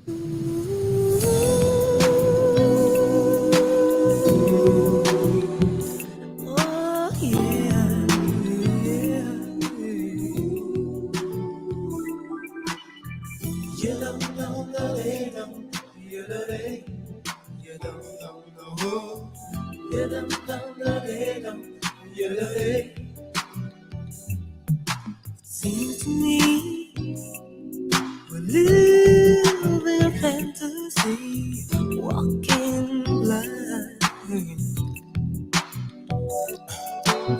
Oh, yeah, yeah. You don't know the way, you don't know. You don't know. You don't know the way, you don't know. Seems to me we're living a fantasy, walking blind.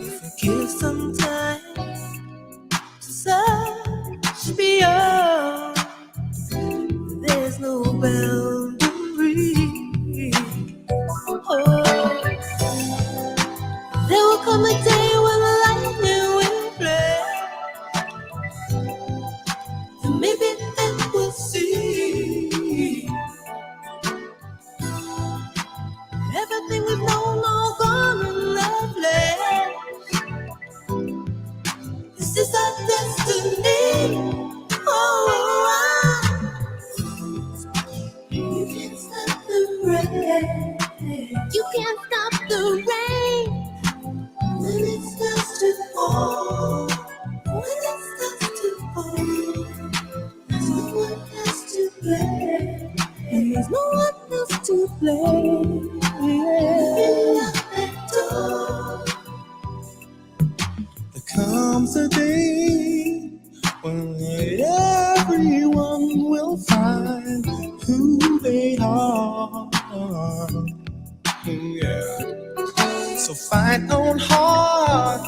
If we give some time to search beyond, there's no boundary. Oh, there will come a day when the lightning will flare, and maybe then we'll see everything we've known all gone in lovely. Is this our destiny? Oh, you can't stop the rain. You can't stop the rain when it starts to fall. When it starts to fall, there's no one else to blame. And there's no one else to blame. Yeah. There comes a day when everyone will find who they are. Yeah. So fight on hard,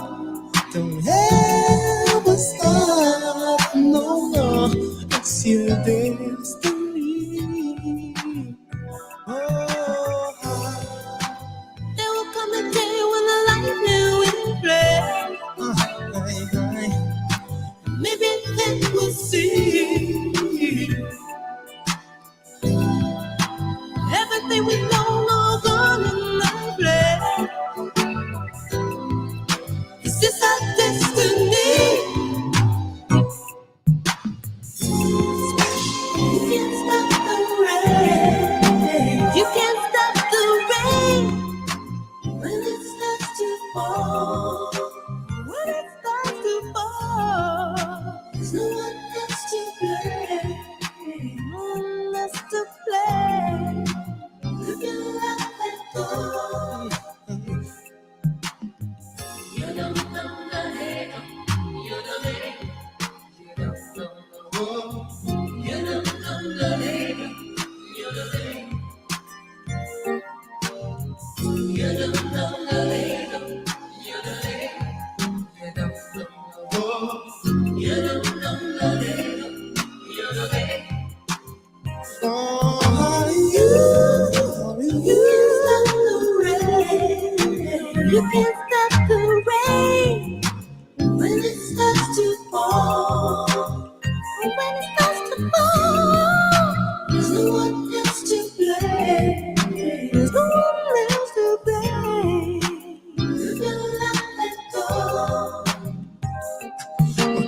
don't ever stop. No, it's your destiny. Oh, there will come a day when the lightning will flare. Maybe then we'll see everything we know all gone in lovely. Is this our destiny? You can't stop the rain. You can't stop the rain when it starts to fall. When it starts to fall, there's no one else to blame. No one else to blame. Live your life and go. You don't know the hate. You don't know. You don't know. You don't know the hate. You don't know. You don't know the hate. You don't know. You don't know. You don't know the hate. You don't know. Oh, you can't stop the rain when it starts to fall. When it starts to fall, there's no one else to blame. There's no one else to blame. Live your life and go.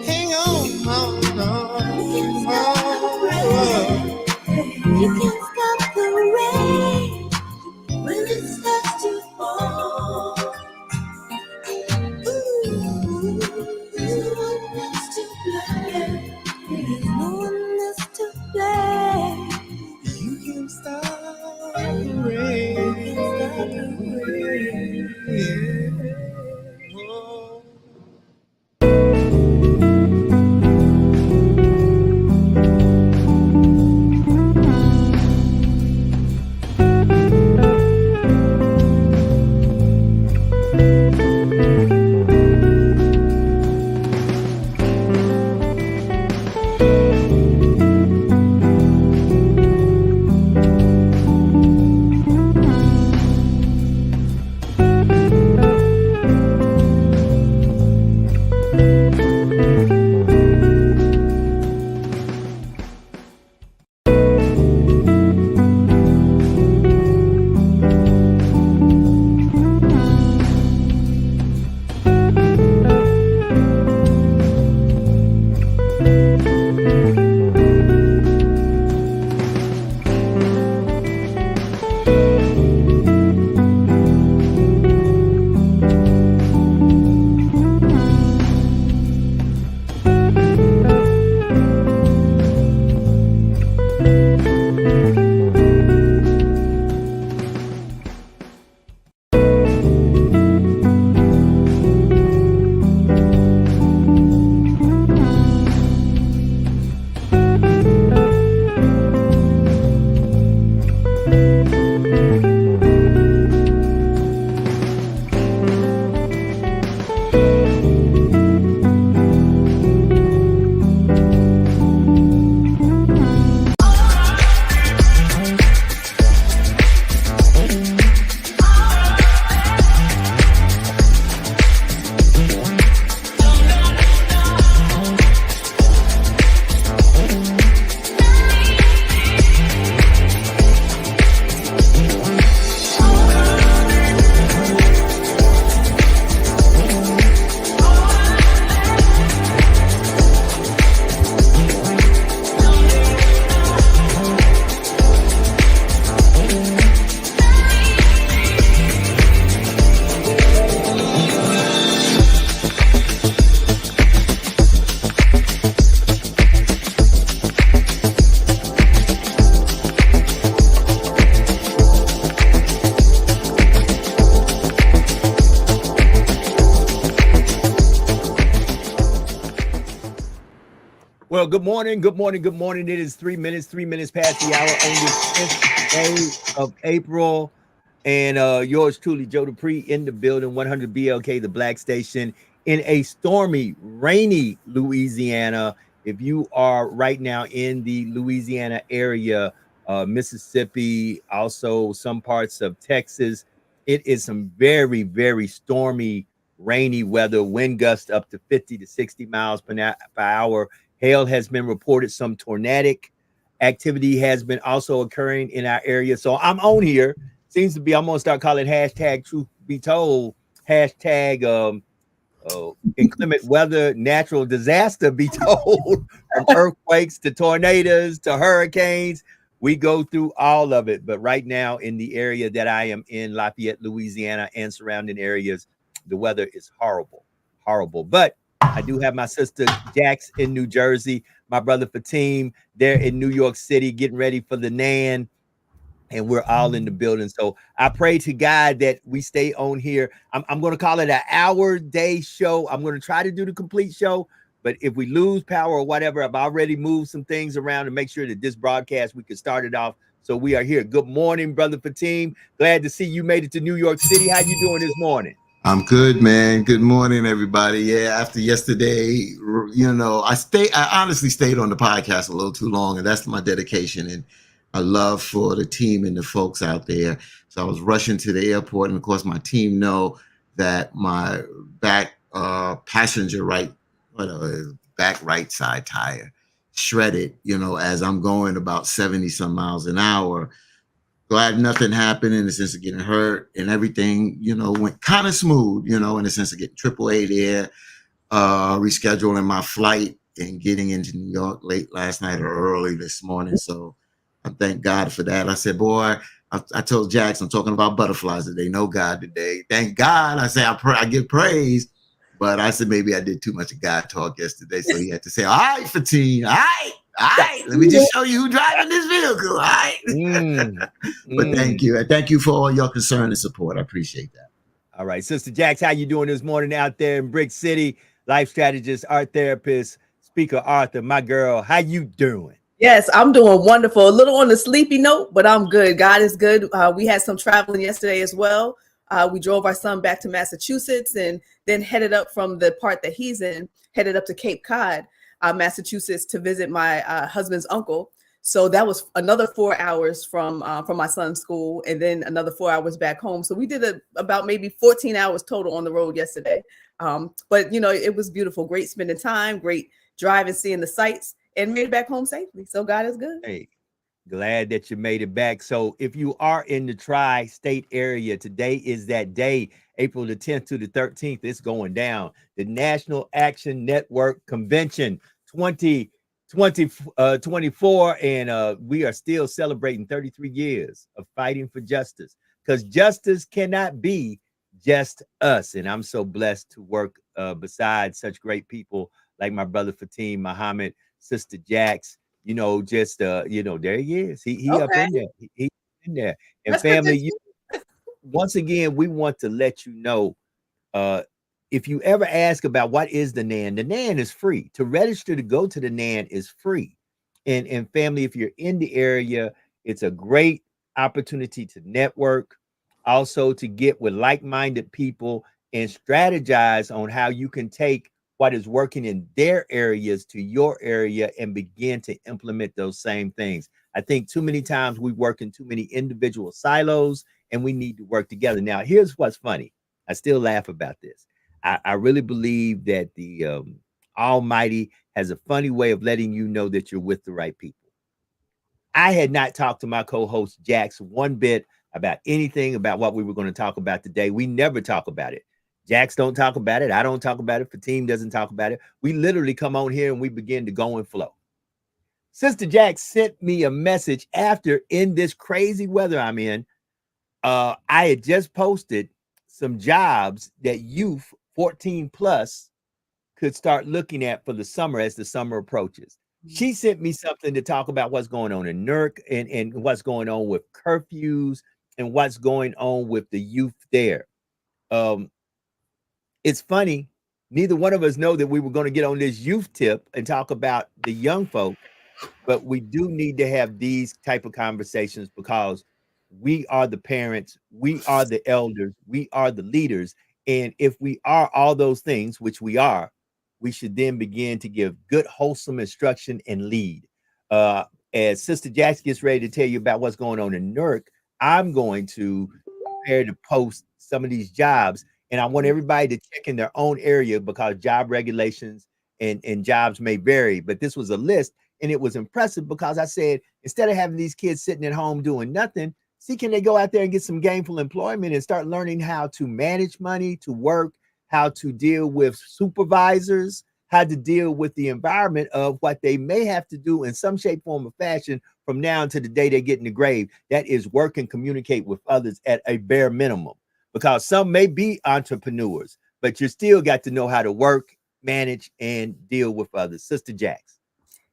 Hang on, you can't stop the rain when it starts to fall. Ooh, there's no one else to blame. There's no one else to blame. You can't stop the rain. You can't stop the rain. Yeah. Oh. Well, good morning, good morning, good morning. It is 3 minutes past the hour on this 10th day of April. And yours truly, Joe Dupree, in the building, 100 BLK, the Black Station, in a stormy, rainy Louisiana. If you are right now in the Louisiana area, Mississippi, also some parts of Texas, it is some very, very stormy, rainy weather, wind gusts up to 50 to 60 miles per hour. Hail has been reported. Some tornadic activity has been also occurring in our area. So I'm on here. Seems to be, I'm gonna start calling hashtag truth be told, hashtag inclement weather, natural disaster be told, from earthquakes to tornadoes to hurricanes. We go through all of it. But right now, in the area that I am in, Lafayette, Louisiana, and surrounding areas, the weather is horrible, horrible. But I do have my sister Jax in New Jersey, my brother Fatim there in New York City, getting ready for the NAN, and we're all in the building. So I pray to God that we stay on here. I'm going to call it an hour day show. I'm going to try to do the complete show, but if we lose power or whatever, I've already moved some things around to make sure that this broadcast, we can start it off. So we are here. Good morning, brother Fatim. Glad to see you made it to New York City. How you doing this morning? I'm good, man. Good morning, everybody. Yeah, after yesterday, I honestly stayed on the podcast a little too long, and that's my dedication and a love for the team and the folks out there. So I was rushing to the airport, and of course, my team know that my back passenger back right side tire shredded. As I'm going about 70 some miles an hour. Glad nothing happened in the sense of getting hurt, and everything, went kind of smooth, in the sense of getting AAA there, rescheduling my flight and getting into New York late last night or early this morning. So I thank God for that. I said, boy, I told Jax, I'm talking about butterflies today. No God today. Thank God. I say, I give praise. But I said, maybe I did too much of God talk yesterday. So he had to say, all right, Fatine, all right. All right, let me just show you who driving this vehicle. All right. But thank you. And thank you for all your concern and support. I appreciate that. All right, Sister Jax, how you doing this morning out there in Brick City? Life strategist, art therapist, speaker Arthur, my girl, how you doing? Yes, I'm doing wonderful. A little on the sleepy note, but I'm good. God is good. We had some traveling yesterday as well. We drove our son back to Massachusetts and then headed up from the part that he's in, headed up to Cape Cod, Massachusetts, to visit my husband's uncle. So that was another 4 hours from my son's school, and then another 4 hours back home. So we did about maybe 14 hours total on the road yesterday. But it was beautiful. Great spending time, great driving, seeing the sights, and made it back home safely. So God is good. Hey, glad that you made it back. So if you are in the tri-state area, today is that day, April the 10th to the 13th. It's going down. The National Action Network Convention 2024. And we are still celebrating 33 years of fighting for justice, because justice cannot be just us. And I'm so blessed to work beside such great people like my brother Fatim Muhammad, Sister Jax, there he is. He Okay. up in there. He in there. And That's family, once again, we want to let you know, if you ever ask about what is the NAN is free. To register to go to the NAN is free. And family, if you're in the area, it's a great opportunity to network, also to get with like-minded people and strategize on how you can take what is working in their areas to your area and begin to implement those same things. I think too many times we work in too many individual silos, and we need to work together. Now, here's what's funny. I still laugh about this. I really believe that the Almighty has a funny way of letting you know that you're with the right people. I had not talked to my co-host Jax one bit about anything about what we were going to talk about today. We never talk about it. Jax don't talk about it. I don't talk about it. Fatim doesn't talk about it. We literally come on here and we begin to go and flow. Sister Jax sent me a message after, in this crazy weather I'm in, I had just posted some jobs that youth 14 plus could start looking at for the summer as the summer approaches. She sent me something to talk about what's going on in NERC and what's going on with curfews and what's going on with the youth there. It's funny. neither one of us know that we were going to get on this youth tip and talk about the young folk, but we do need to have these type of conversations because we are the parents, we are the elders, we are the leaders. And if we are all those things, which we are, we should then begin to give good, wholesome instruction and lead. As Sister Jax gets ready to tell you about what's going on in Newark, I'm going to prepare to post some of these jobs. And I want everybody to check in their own area because job regulations and jobs may vary. But this was a list, and it was impressive because I said, instead of having these kids sitting at home doing nothing, see, can they go out there and get some gainful employment and start learning how to manage money, to work, how to deal with supervisors, how to deal with the environment of what they may have to do in some shape, form, or fashion from now until the day they get in the grave. That is work and communicate with others at a bare minimum, because some may be entrepreneurs, but you still got to know how to work, manage, and deal with others. Sister Jax.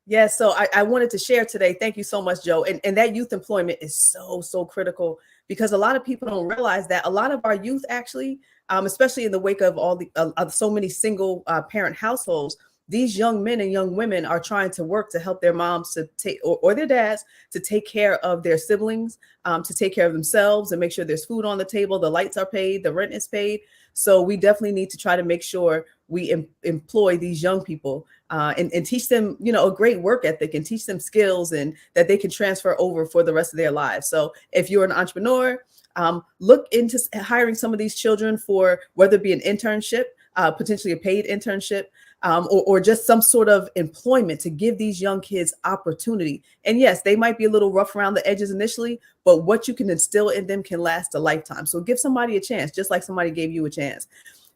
Yes, so I wanted to share today. Thank you so much, Joe. And that youth employment is so critical because a lot of people don't realize that a lot of our youth actually, especially in the wake of all the so many single parent households, these young men and young women are trying to work to help their moms to take or their dads to take care of their siblings, to take care of themselves and make sure there's food on the table, the lights are paid, the rent is paid. So we definitely need to try to make sure we employ these young people and teach them, a great work ethic and teach them skills and that they can transfer over for the rest of their lives. So if you're an entrepreneur, look into hiring some of these children for whether it be an internship, potentially a paid internship, or just some sort of employment to give these young kids opportunity. And yes, they might be a little rough around the edges initially, but what you can instill in them can last a lifetime. So give somebody a chance, just like somebody gave you a chance.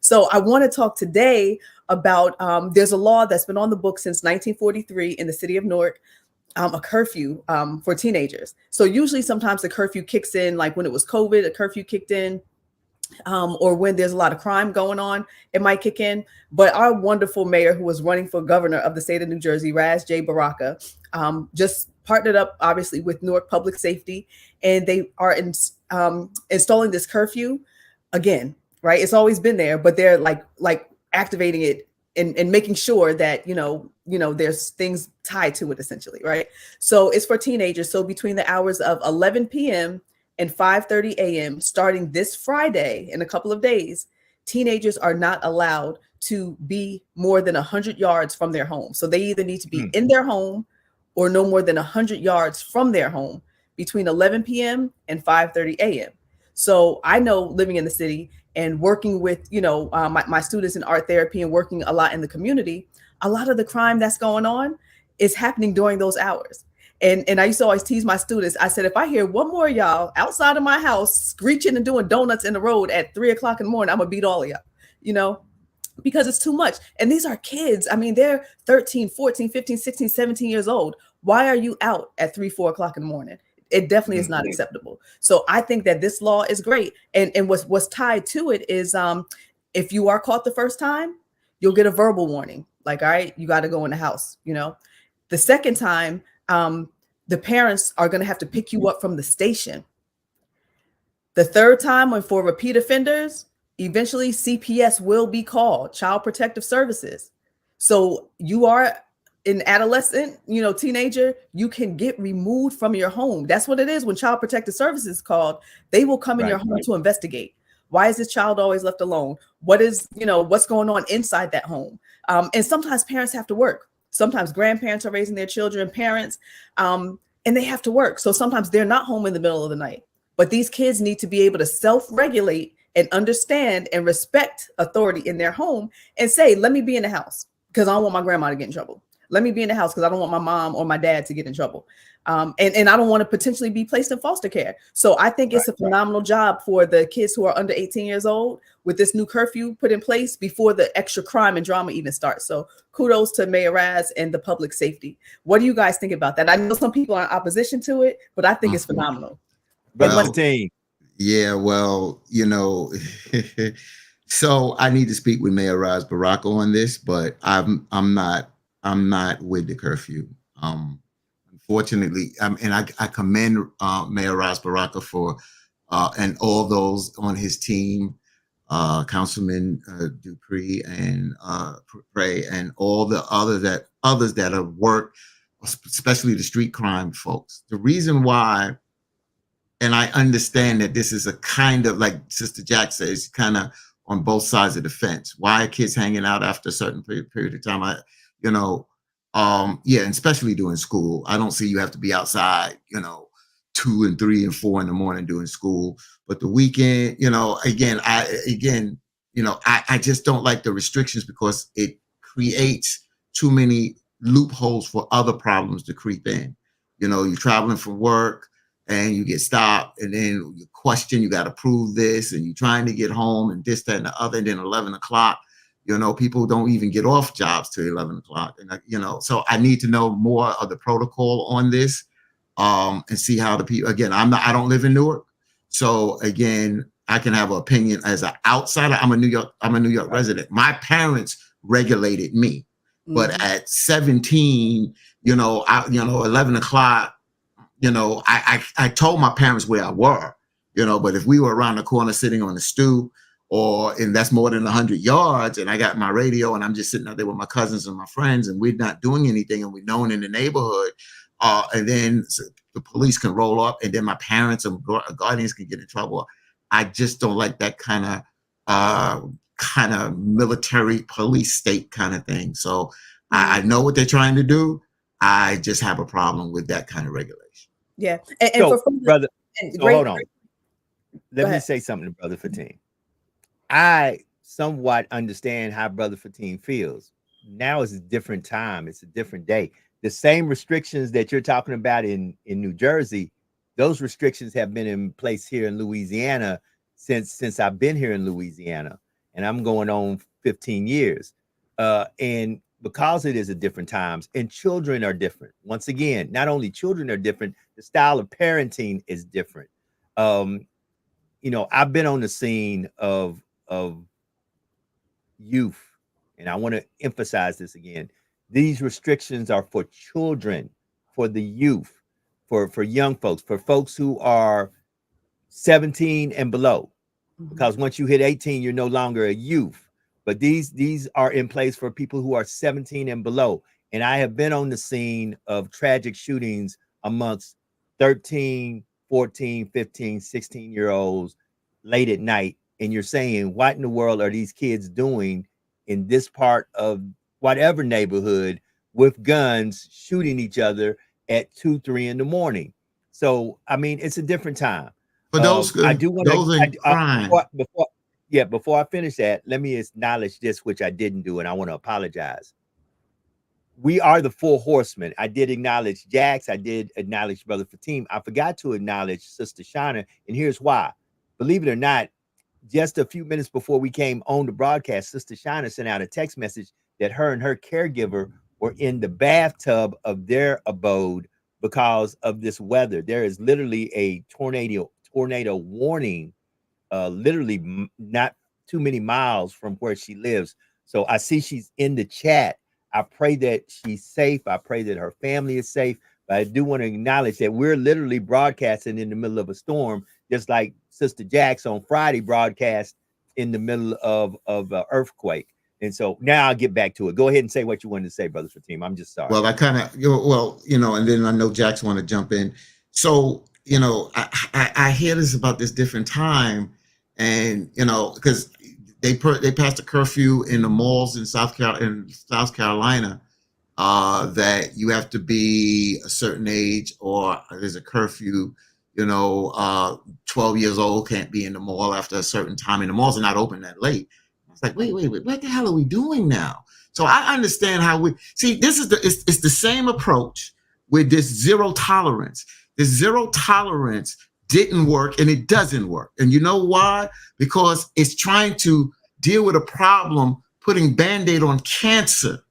So I want to talk today about there's a law that's been on the books since 1943 in the city of Newark, a curfew for teenagers. So usually sometimes the curfew kicks in, like when it was COVID, a curfew kicked in. Or when there's a lot of crime going on, it might kick in. But our wonderful mayor who was running for governor of the state of New Jersey, Ras J. Baraka, just partnered up, obviously, with Newark Public Safety. And they are installing this curfew again, right? It's always been there, but they're like activating it and making sure that, there's things tied to it, essentially, right? So it's for teenagers. So between the hours of 11 p.m. and 5:30 a.m. starting this Friday in a couple of days, teenagers are not allowed to be more than 100 yards from their home. So they either need to be in their home or no more than 100 yards from their home between 11 p.m. and 5:30 a.m. So I know, living in the city and working with, my students in art therapy and working a lot in the community, a lot of the crime that's going on is happening during those hours. And I used to always tease my students. I said, if I hear one more of y'all outside of my house screeching and doing donuts in the road at 3 o'clock in the morning, I'm gonna beat all of y'all, because it's too much. And these are kids. I mean, they're 13, 14, 15, 16, 17 years old. Why are you out at 3, 4 o'clock in the morning? It definitely is not acceptable. So I think that this law is great. And what's tied to it is if you are caught the first time, you'll get a verbal warning. Like, all right, you got to go in the house, The second time, the parents are going to have to pick you up from the station. The third time, when for repeat offenders, eventually CPS will be called, Child Protective Services. So you are an adolescent, teenager, you can get removed from your home. That's what it is when Child Protective Services is called. They will come in your home to investigate. Why is this child always left alone? What is, what's going on inside that home? And sometimes parents have to work. Sometimes grandparents are raising their children, parents, and they have to work. So sometimes they're not home in the middle of the night. But these kids need to be able to self-regulate and understand and respect authority in their home and say, let me be in the house because I don't want my grandma to get in trouble. Let me be in the house because I don't want my mom or my dad to get in trouble. And I don't want to potentially be placed in foster care. So I think it's a phenomenal job for the kids who are under 18 years old with this new curfew put in place before the extra crime and drama even starts. So kudos to Mayor Ras and the public safety. What do you guys think about that? I know some people are in opposition to it, but I think it's phenomenal. Well, team. Yeah, well, so I need to speak with Mayor Ras Baraka on this, but I'm not with the curfew. Unfortunately, and I commend Mayor Ras Baraka for and all those on his team Councilman Dupree and Prey and all the others that have worked, especially the street crime folks. The reason why, and I understand that this is a kind of, like Sister Jack says, kind of on both sides of the fence. Why are kids hanging out after a certain period of time? Yeah, and especially doing school. I don't see you have to be outside, 2 and 3 and 4 in the morning doing school. But the weekend, I just don't like the restrictions because it creates too many loopholes for other problems to creep in. You're traveling from work and you get stopped, and then you question, you got to prove this, and you're trying to get home, and this, that, and the other, and then 11 o'clock, people don't even get off jobs till 11 o'clock. And, so I need to know more of the protocol on this, and see how the people, again, I don't live in Newark. So again, I can have an opinion as an outsider. I'm a New York resident. My parents regulated me, but at 17, 11 o'clock, I told my parents where I were, but if we were around the corner sitting on the stoop, and that's more than 100 yards, and I got my radio and I'm just sitting out there with my cousins and my friends, and we're not doing anything, and we're known in the neighborhood, and then the police can roll up, and then my parents and guardians can get in trouble. I just don't like that kind of military police state kind of thing. So I know what they're trying to do. I just have a problem with that kind of regulation. Yeah. Brother, hold on. Let me say something to Brother Fatim. I somewhat understand how Brother Fatim feels. Now is a different time. It's a different day. The same restrictions that you're talking about in New Jersey, those restrictions have been in place here in Louisiana since I've been here in Louisiana, and I'm going on 15 years. And because it is a different times, and children are different. Once again, not only children are different, the style of parenting is different. I've been on the scene of youth, and I want to emphasize this again. These restrictions are for children, for the youth, for young folks, for folks who are 17 and below. Because once you hit 18, you're no longer a youth. But these are in place for people who are 17 and below. And I have been on the scene of tragic shootings amongst 13, 14, 15, 16-year-olds late at night. And you're saying, what in the world are these kids doing in this part of whatever neighborhood with guns shooting each other at 2, 3 in the morning? So, I mean, it's a different time. But I do want to, before I finish that, let me acknowledge this, which I didn't do, and I want to apologize. We are the 4 horsemen. I did acknowledge Jax. I did acknowledge Brother Fatim. I forgot to acknowledge Sister Shauna, and here's why. Believe it or not, just a few minutes before we came on the broadcast, Sister Shauna sent out a text message that her and her caregiver were in the bathtub of their abode because of this weather. There is literally a tornado warning, literally not too many miles from where she lives. So I see she's in the chat. I pray that she's safe. I pray that her family is safe. But I do want to acknowledge that we're literally broadcasting in the middle of a storm, just like Sister Jax on Friday broadcast in the middle of an earthquake. And so now I'll get back to it. Go ahead and say what you wanted to say, Brother Fatim. I'm just sorry. Well, I kind of, and then I know Jax want to jump in. So, I hear this about this different time, and, because they passed a curfew in the malls in South Carolina, that you have to be a certain age, or there's a curfew, 12 years old can't be in the mall after a certain time, and the malls are not open that late. I was like, wait, what the hell are we doing now? So I understand how we see this is it's the same approach with this zero tolerance. This zero tolerance didn't work, and it doesn't work. And you know why? Because it's trying to deal with a problem, putting Band-Aid on cancer.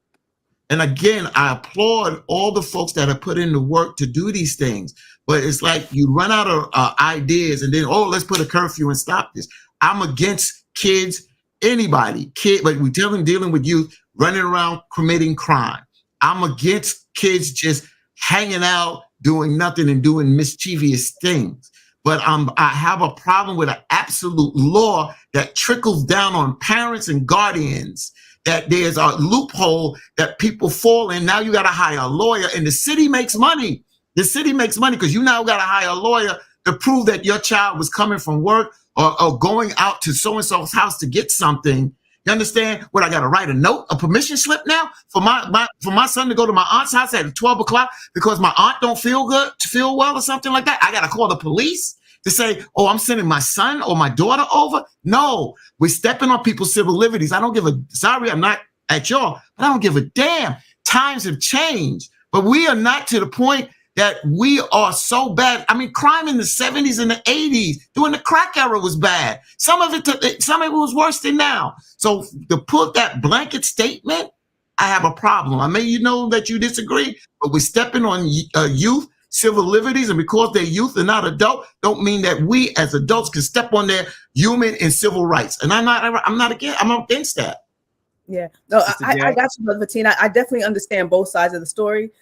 And again, I applaud all the folks that have put in the work to do these things. But it's like you run out of ideas, and then, let's put a curfew and stop this. I'm against kids, but we tell them dealing with youth running around committing crime. I'm against kids just hanging out, doing nothing and doing mischievous things. but I have a problem with an absolute law that trickles down on parents and guardians, that there's a loophole that people fall in. Now you got to hire a lawyer, and the city makes money. The city makes money because you now got to hire a lawyer to prove that your child was coming from work or going out to so-and-so's house to get something. You understand? What, I got to write a note, a permission slip now for my son to go to my aunt's house at 12 o'clock because my aunt don't feel well or something like that? I got to call the police to say, oh, I'm sending my son or my daughter over? No, we're stepping on people's civil liberties. I don't give sorry, I'm not at y'all, but I don't give a damn. Times have changed, but we are not to the point that we are so bad. I mean, crime in the 70s and the 80s during the crack era was bad. Some of it was worse than now. So to put that blanket statement, I have a problem. I mean, that you disagree, but we're stepping on youth civil liberties, and because they're youth and not adult, don't mean that we as adults can step on their human and civil rights. And I'm against that. Yeah, no, I got you, Brother Fatin. I definitely understand both sides of the story.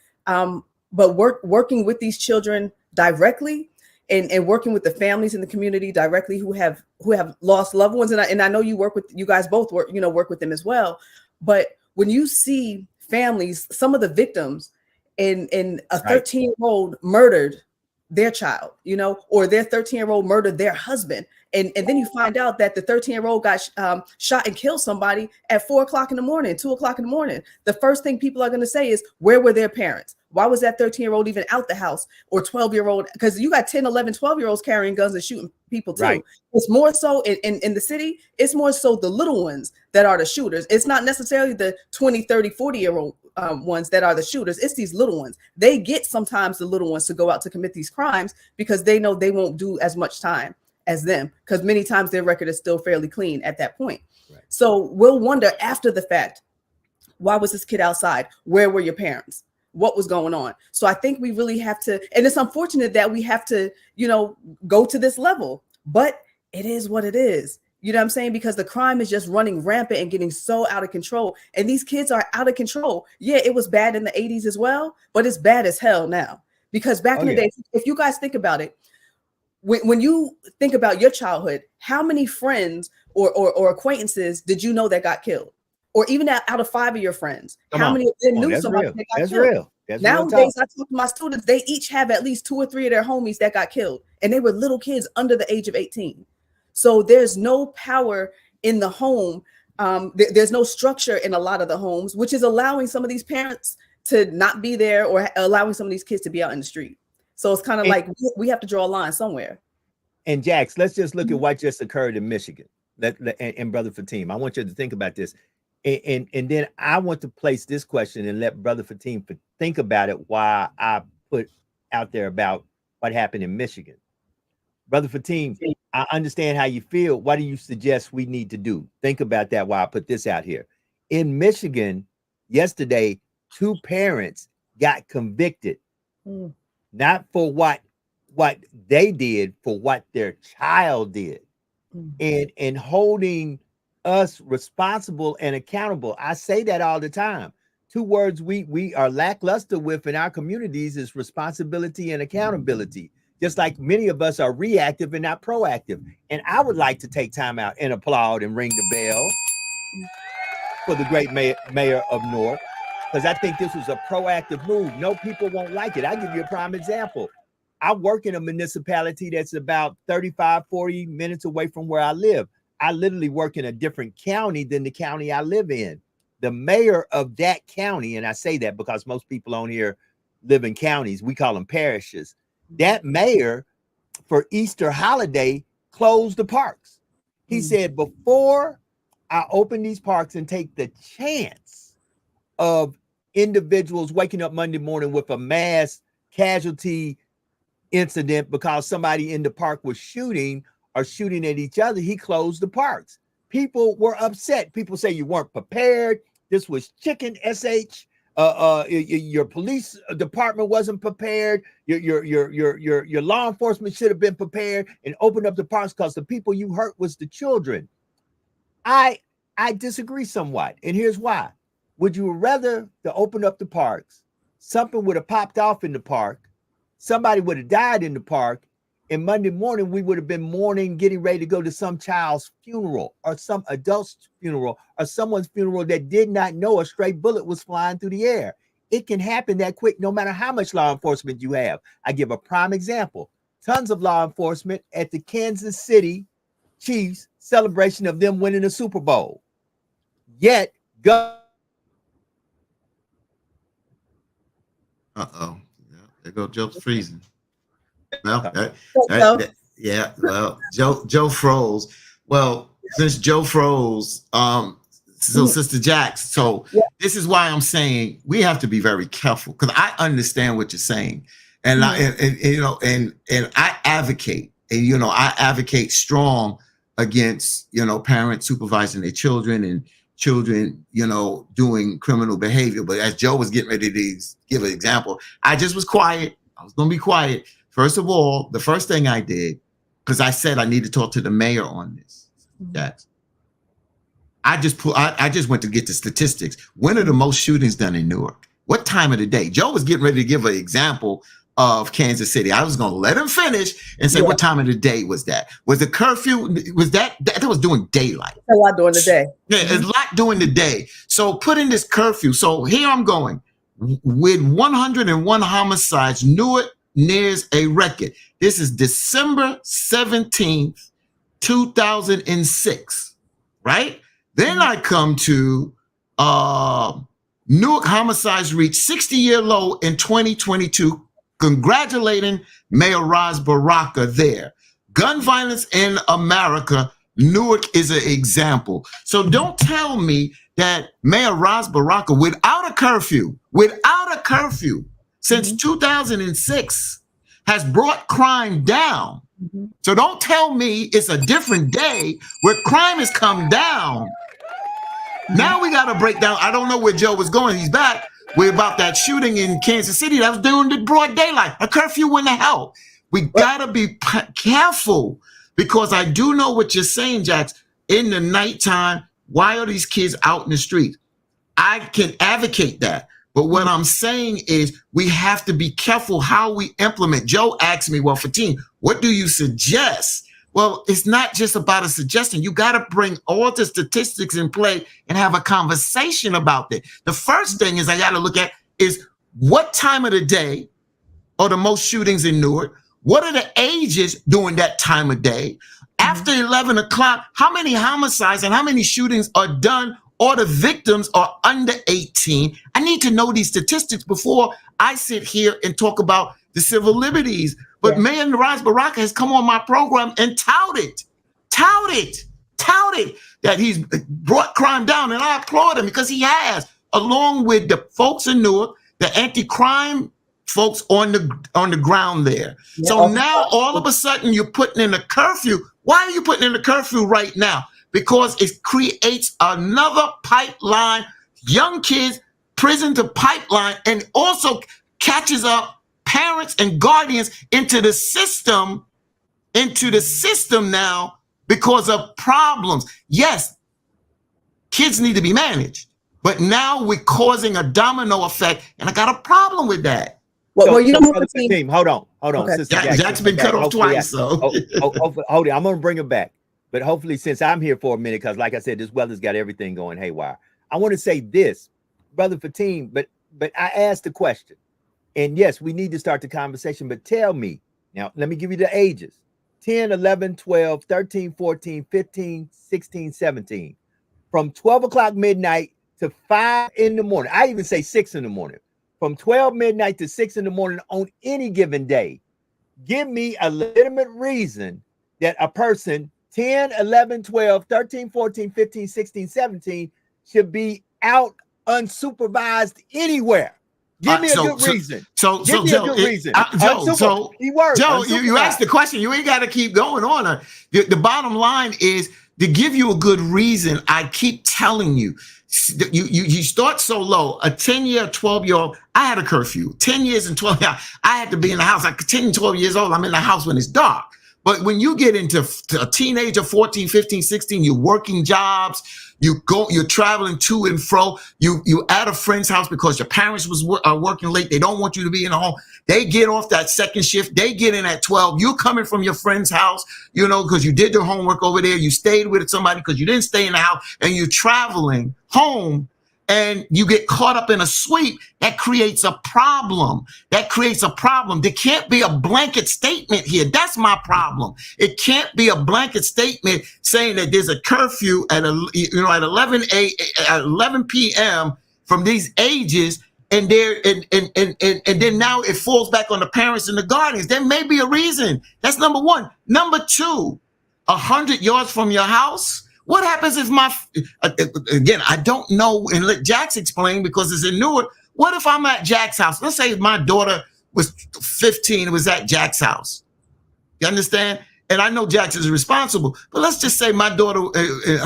But working with these children directly and working with the families in the community directly who have lost loved ones, and I know you guys both work with them as well. But when you see families, some of the victims in a 13-year-old murdered their child, or their 13-year-old murdered their husband, and then you find out that the 13-year-old got shot and killed somebody at 4 o'clock in the morning, 2 o'clock in the morning. The first thing people are going to say is, where were their parents? Why was that 13-year-old even out the house, or 12-year-old? Because you got 10, 11, 12-year-olds carrying guns and shooting people too. Right. It's more so in the city. It's more so the little ones that are the shooters. It's not necessarily the 20, 30, 40-year-old ones that are the shooters. It's these little ones. They get sometimes the little ones to go out to commit these crimes because they know they won't do as much time as them, because many times their record is still fairly clean at that point. Right. So we'll wonder after the fact, why was this kid outside? Where were your parents? What was going on? So I think we really have to, and it's unfortunate that we have to, go to this level, but it is what it is. You know what I'm saying? Because the crime is just running rampant and getting so out of control. And these kids are out of control. Yeah, it was bad in the 80s as well, but it's bad as hell now. Because back in the day, if you guys think about it, when you think about your childhood, how many friends or acquaintances did you know that got killed? Or even out of 5 of your friends, how many of them knew somebody that got killed? Real. Nowadays, I talk to my students, they each have at least 2 or 3 of their homies that got killed, and they were little kids under the age of 18. So there's no power in the home. There's no structure in a lot of the homes, which is allowing some of these parents to not be there, or allowing some of these kids to be out in the street. So it's kind of like we have to draw a line somewhere. And Jax, let's just look at what just occurred in Michigan. And Brother Fatim, I want you to think about this. And then I want to place this question and let Brother Fatim think about it while I put out there about what happened in Michigan. Brother Fatim, I understand how you feel. What do you suggest we need to do? Think about that while I put this out here. In Michigan, yesterday, 2 parents got convicted, not for what they did, for what their child did, and holding us responsible and accountable. I say that all the time. 2 words we are lackluster with in our communities is responsibility and accountability. Just like many of us are reactive and not proactive. And I would like to take time out and applaud and ring the bell for the great mayor of North, because I think this was a proactive move. No, people won't like it. I'll give you a prime example. I work in a municipality that's about 35, 40 minutes away from where I live. I literally work in a different county than the county I live in. The mayor of that county, and I say that because most people on here live in counties, we call them parishes. That mayor, for Easter holiday, closed the parks. He said, before I open these parks and take the chance of individuals waking up Monday morning with a mass casualty incident because somebody in the park was shooting or shooting at each other, he closed the parks. People were upset. People say you weren't prepared. This was chicken SH. Your police department wasn't prepared. Your law enforcement should have been prepared and opened up the parks because the people you hurt was the children. I disagree somewhat, and here's why. Would you rather to open up the parks, something would have popped off in the park, somebody would have died in the park, And Monday morning, we would have been mourning, getting ready to go to some child's funeral or some adult's funeral or someone's funeral that did not know a stray bullet was flying through the air. It can happen that quick, no matter how much law enforcement you have. I give a prime example. Tons of law enforcement at the Kansas City Chiefs celebration of them winning the Super Bowl. Yet, There go Joe's freezing. Well, yeah. Well, Joe froze. Well, since Joe froze, so Sister Jax, so this is why I'm saying we have to be very careful, because I understand what you're saying, and and I advocate, and I advocate strong against parents supervising their children and children doing criminal behavior. But as Joe was getting ready to give an example, I just was quiet. I was going to be quiet. First of all, the first thing I did, because I said I need to talk to the mayor on this, that I just went to get the statistics. When are the most shootings done in Newark? What time of the day? Joe was getting ready to give an example of Kansas City. I was going to let him finish and say, what time of the day was that? Was the curfew? Was that was during daylight? A lot during the day. Yeah, it's a lot during the day. So put in this curfew. So here I'm going. With 101 homicides, Newark nears a record. This is December 17th, 2006, right? Then I come to Newark homicides reached 60-year low in 2022. Congratulating Mayor Ras Baraka there. Gun violence in America, Newark is an example. So don't tell me that Mayor Ras Baraka, without a curfew, since 2006, has brought crime down. So don't tell me it's a different day where crime has come down. Now we got to break down. I don't know where Joe was going. He's back. We're about that shooting in Kansas City. That was during the broad daylight. A curfew wouldn't help. We got to be careful, because I do know what you're saying, Jax. In the nighttime, why are these kids out in the street? I can advocate that. But what I'm saying is we have to be careful how we implement. Joe asked me, well, Fatim, what do you suggest? Well, it's not just about a suggestion. You got to bring all the statistics in play and have a conversation about it. The first thing is I got to look at is what time of the day are the most shootings in Newark? What are the ages during that time of day? After 11 o'clock, how many homicides and how many shootings are done or the victims are under 18? I need to know these statistics before I sit here and talk about the civil liberties. But Mayor Ras Baraka has come on my program and touted that he's brought crime down. And I applaud him, because he has, along with the folks in Newark, the anti-crime folks on the ground there. So now all of a sudden you're putting in a curfew. Why are you putting in a curfew right now? Because it creates another pipeline, young kids, prison to pipeline, and also catches up parents and guardians into the system now because of problems. Yes, kids need to be managed, but now we're causing a domino effect, and I got a problem with that. Well, you know, team, hold on. Okay. Sister Jack's been cut off twice, so hold on. I'm gonna bring it back, but hopefully, since I'm here for a minute, because like I said, this weather's got everything going haywire. I want to say this, Brother Fatim, but I asked the question. And yes, we need to start the conversation, but tell me, now, let me give you the ages: 10, 11, 12, 13, 14, 15, 16, 17. From 12 o'clock midnight to 5 in the morning. I even say 6 in the morning. From 12 midnight to 6 in the morning on any given day. Give me a legitimate reason that a person 10, 11, 12, 13, 14, 15, 16, 17 should be out unsupervised anywhere. Give me a good reason. Joe, you asked the question. You ain't got to keep going on. The bottom line is, to give you a good reason, I keep telling you, you start so low. A 10-year, 12-year-old, I had a curfew. 10 years and 12 years, I had to be in the house. Like 10 and 12 years old, I'm in the house when it's dark. But when you get into a teenager, 14, 15, 16, you're working jobs, you're traveling to and fro, you at a friend's house because your parents are working late. They don't want you to be in the home. They get off that second shift. They get in at 12. You're coming from your friend's house, because you did your homework over there. You stayed with somebody because you didn't stay in the house, and you're traveling home. And you get caught up in a sweep, that creates a problem. There can't be a blanket statement here. That's my problem. It can't be a blanket statement saying that there's a curfew at 11 p.m. from these ages, and then now it falls back on the parents and the guardians. There may be a reason. That's number one. Number two, 100 yards from your house. What happens if again, I don't know, and let Jax explain because it's in Newark. What if I'm at Jack's house? Let's say my daughter was 15 and was at Jack's house. You understand? And I know Jax is responsible, but let's just say my daughter,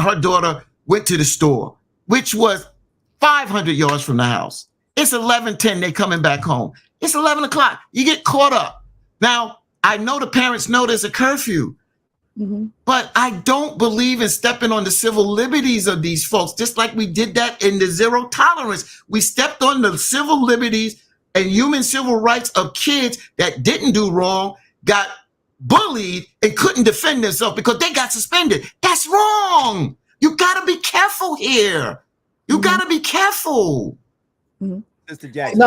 her daughter went to the store, which was 500 yards from the house. It's 11:10, they coming back home. It's 11 o'clock. You get caught up. Now, I know the parents know there's a curfew. Mm-hmm. But I don't believe in stepping on the civil liberties of these folks, just like we did that in the zero tolerance. We stepped on the civil liberties and human civil rights of kids that didn't do wrong, got bullied, and couldn't defend themselves because they got suspended. That's wrong. You got to be careful here. You got to be careful. Mm-hmm. Mr. Jackson,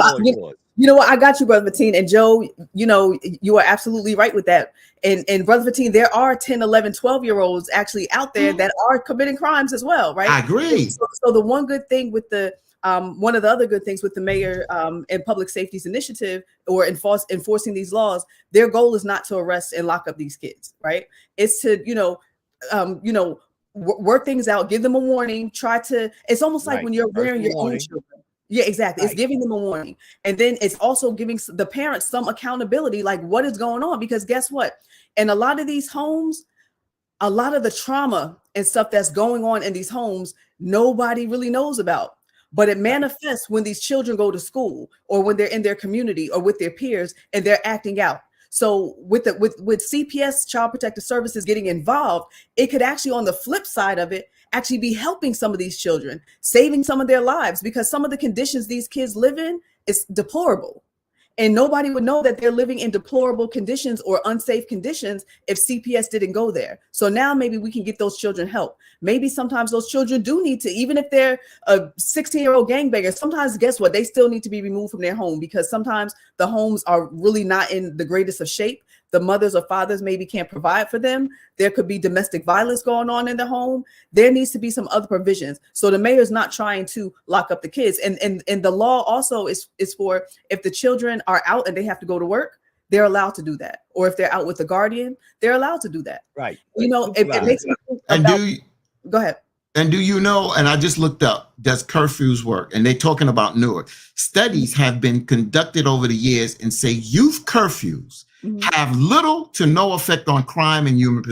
you know what? I got you, Brother Fatin. And Joe, you are absolutely right with that. And Brother Fatin, there are 10, 11, 12-year-olds actually out there that are committing crimes as well, right? I agree. So the one good thing with one of the other good things with the mayor and public safety's initiative or enforcing these laws, their goal is not to arrest and lock up these kids, right? It's to, work things out, give them a warning, it's almost like when you're rearing your own children. Yeah, exactly. Right. It's giving them a warning. And then it's also giving the parents some accountability, like what is going on? Because guess what? In a lot of these homes, a lot of the trauma and stuff that's going on in these homes, nobody really knows about. But it manifests when these children go to school or when they're in their community or with their peers and they're acting out. So with CPS, Child Protective Services, getting involved, it could actually, on the flip side of it, actually be helping some of these children, saving some of their lives, because some of the conditions these kids live in is deplorable. And nobody would know that they're living in deplorable conditions or unsafe conditions if CPS didn't go there. So now maybe we can get those children help. Maybe sometimes those children do need to, even if they're a 16-year-old gangbanger, sometimes guess what? They still need to be removed from their home because sometimes the homes are really not in the greatest of shape. The mothers or fathers maybe can't provide for them. There could be domestic violence going on in the home. There needs to be some other provisions. So the mayor's not trying to lock up the kids. And the law also is for if the children are out and they have to go to work, they're allowed to do that. Or if they're out with the guardian, they're allowed to do that. Right. It makes me think about, go ahead. And do you know, and I just looked up, does curfews work? And they're talking about Newark. Studies have been conducted over the years and say youth curfews have little to no effect on crime and human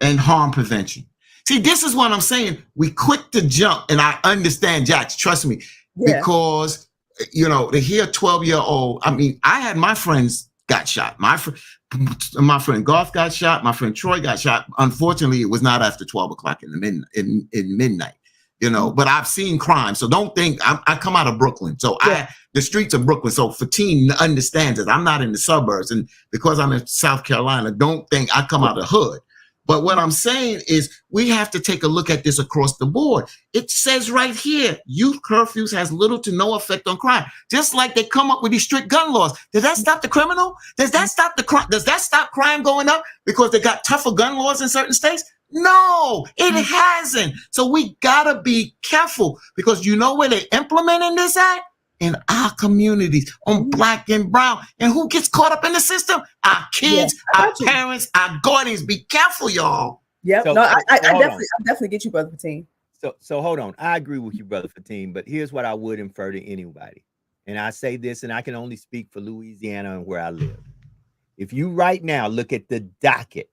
and harm prevention. See, this is what I'm saying. We quick to jump, and I understand, Jax, trust me, because to hear a 12-year-old. I mean, I had my friends got shot. My friend Garth got shot. My friend Troy got shot. Unfortunately, it was not after 12 o'clock in midnight. But I've seen crime. So don't think I come out of Brooklyn. So the streets of Brooklyn. So Fatin understands it. I'm not in the suburbs. And because I'm in South Carolina, don't think I come out of the hood. But what I'm saying is we have to take a look at this across the board. It says right here, youth curfews has little to no effect on crime. Just like they come up with these strict gun laws. Does that stop the criminal? Does that stop the crime? Does that stop crime going up because they got tougher gun laws in certain states? No, it hasn't. So we gotta be careful because you know where they're implementing this at? In our communities, on Black and brown. And who gets caught up in the system? Our kids, our parents, our guardians. Be careful, y'all. Yep. So, I definitely get you, Brother Fatin. So hold on. I agree with you, Brother Fatin, but here's what I would infer to anybody. And I say this, and I can only speak for Louisiana and where I live. If you right now look at the docket,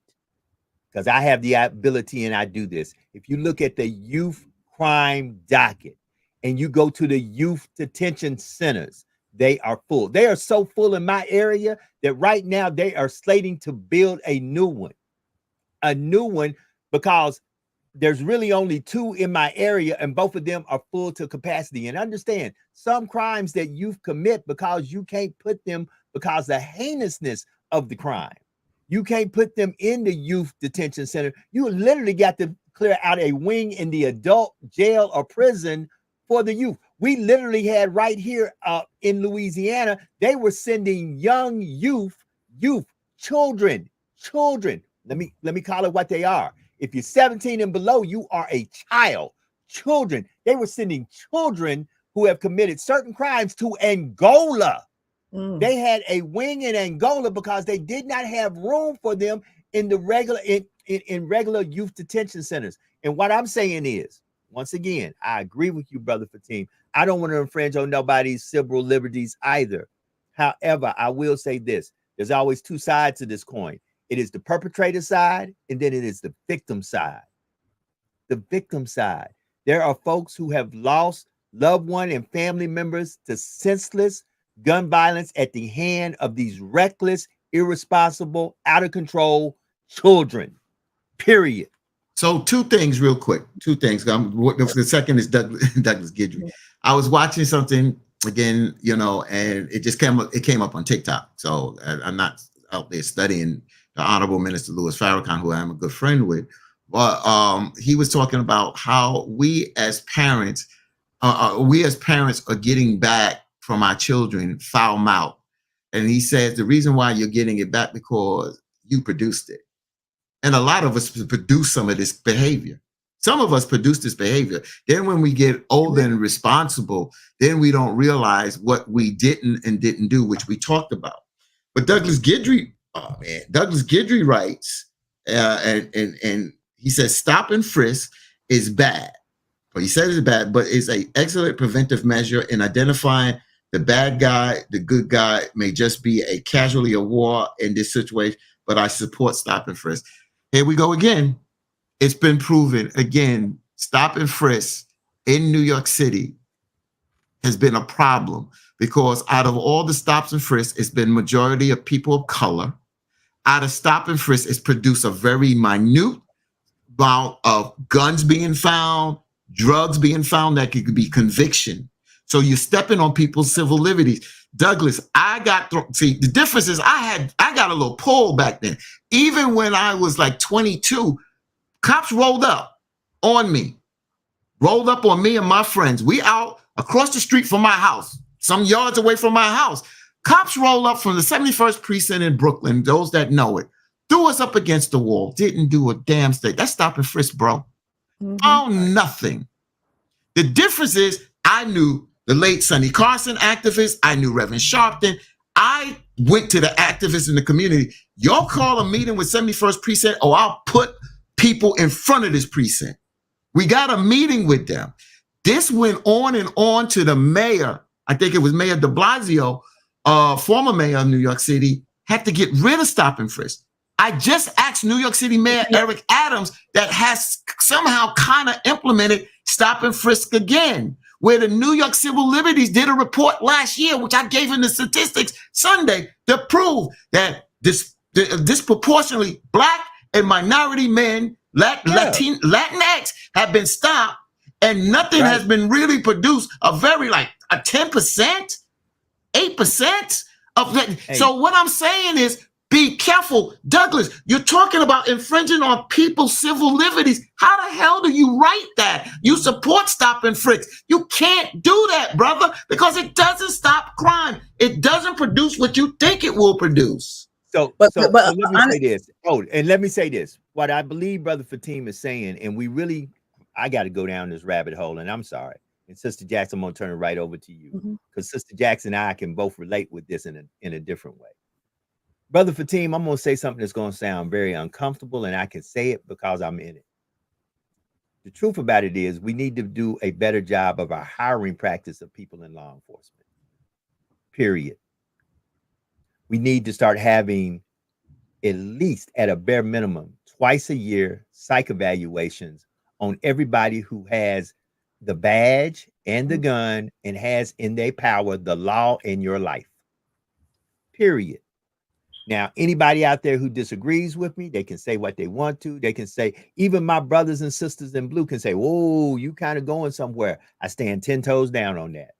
because I have the ability and I do this. If you look at the youth crime docket and you go to the youth detention centers, they are full. They are so full in my area that right now they are slating to build a new one, because there's really only 2 in my area, and both of them are full to capacity. And understand, some crimes that youth commit, because you can't put them, because the heinousness of the crime, you can't put them in the youth detention center. You literally got to clear out a wing in the adult jail or prison for the youth. We literally had right here in Louisiana, they were sending young children. Let me call it what they are. If you're 17 and below, you are a child. Children. They were sending children who have committed certain crimes to Angola. They had a wing in Angola because they did not have room for them in the regular in regular youth detention centers. And what I'm saying is, once again, I agree with you, Brother Fatim. I don't want to infringe on nobody's civil liberties either. However, I will say this: there's always 2 sides to this coin. It is the perpetrator side, and then it is the victim side. The victim side. There are folks who have lost loved one and family members to senseless gun violence at the hand of these reckless, irresponsible, out of control children. Period. So 2 things real quick. 2 things. The second is Douglas Guidry. I was watching something again, and it just came up on TikTok. So I'm not out there studying the Honorable Minister Louis Farrakhan, who I'm a good friend with. But he was talking about how we as parents are getting back from our children foul mouth. And he says the reason why you're getting it back because you produced it. And a lot of us produce some of this behavior. Some of us produce this behavior. Then when we get older and responsible, then we don't realize what we didn't do, which we talked about. But Douglas Guidry writes, and he says, stop and frisk is bad. But he says it's bad, but it's an excellent preventive measure in identifying the bad guy. The good guy may just be a casualty of war in this situation, but I support stop and frisk. Here we go again. It's been proven again, stop and frisk in New York City has been a problem because out of all the stops and frisks, it's been majority of people of color. Out of stop and frisk, it's produced a very minute amount of guns being found, drugs being found that could be conviction. So you're stepping on people's civil liberties. Douglas, the difference is I got a little pull back then. Even when I was like 22, cops rolled up on me and my friends. We out across the street from my house, some yards away from my house. Cops roll up from the 71st precinct in Brooklyn, those that know it, threw us up against the wall, didn't do a damn thing. That's stop and frisk, bro. Found nothing. The difference is I knew the late Sonny Carson activists. I knew Reverend Sharpton. I went to the activists in the community. Y'all call a meeting with 71st precinct, or I'll put people in front of this precinct. We got a meeting with them. This went on and on to the mayor. I think it was Mayor de Blasio, former mayor of New York City, had to get rid of stop and frisk. I just asked New York City Mayor Eric Adams that has somehow kind of implemented stop and frisk again, where the New York Civil Liberties did a report last year, which I gave him the statistics Sunday, to prove that disproportionately Black and minority men, Latinx, have been stopped, and nothing has been really produced. A 10%, 8% of that. Hey. So what I'm saying is, be careful. Douglas, you're talking about infringing on people's civil liberties. How the hell do you write that? You support stop and frisk. You can't do that, brother, because it doesn't stop crime. It doesn't produce what you think it will produce. So let me say this. Oh, and let me say this. What I believe Brother Fatim is saying, and I got to go down this rabbit hole, and I'm sorry. And Sister Jackson, I'm going to turn it right over to you, because Sister Jackson and I can both relate with this in a different way. Brother Fatim, I'm going to say something that's going to sound very uncomfortable, and I can say it because I'm in it. The truth about it is we need to do a better job of our hiring practice of people in law enforcement, period. We need to start having, at least at a bare minimum, twice a year psych evaluations on everybody who has the badge and the gun and has in their power the law in your life. Period. Now, anybody out there who disagrees with me, they can say what they want to. They can say, even my brothers and sisters in blue can say, whoa, you kind of going somewhere. I stand 10 toes down on that.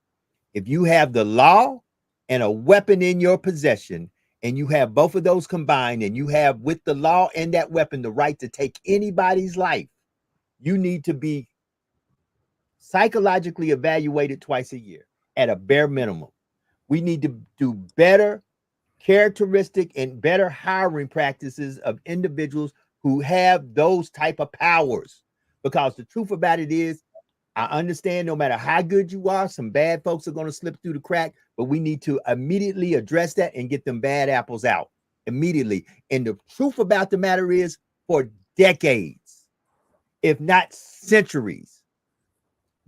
If you have the law and a weapon in your possession, and you have both of those combined, and you have with the law and that weapon the right to take anybody's life, you need to be psychologically evaluated twice a year at a bare minimum. We need to do better characteristic and better hiring practices of individuals who have those type of powers, because the truth about it is, I understand no matter how good you are, some bad folks are going to slip through the crack, but we need to immediately address that and get them bad apples out immediately. And the truth about the matter is, for decades, if not centuries,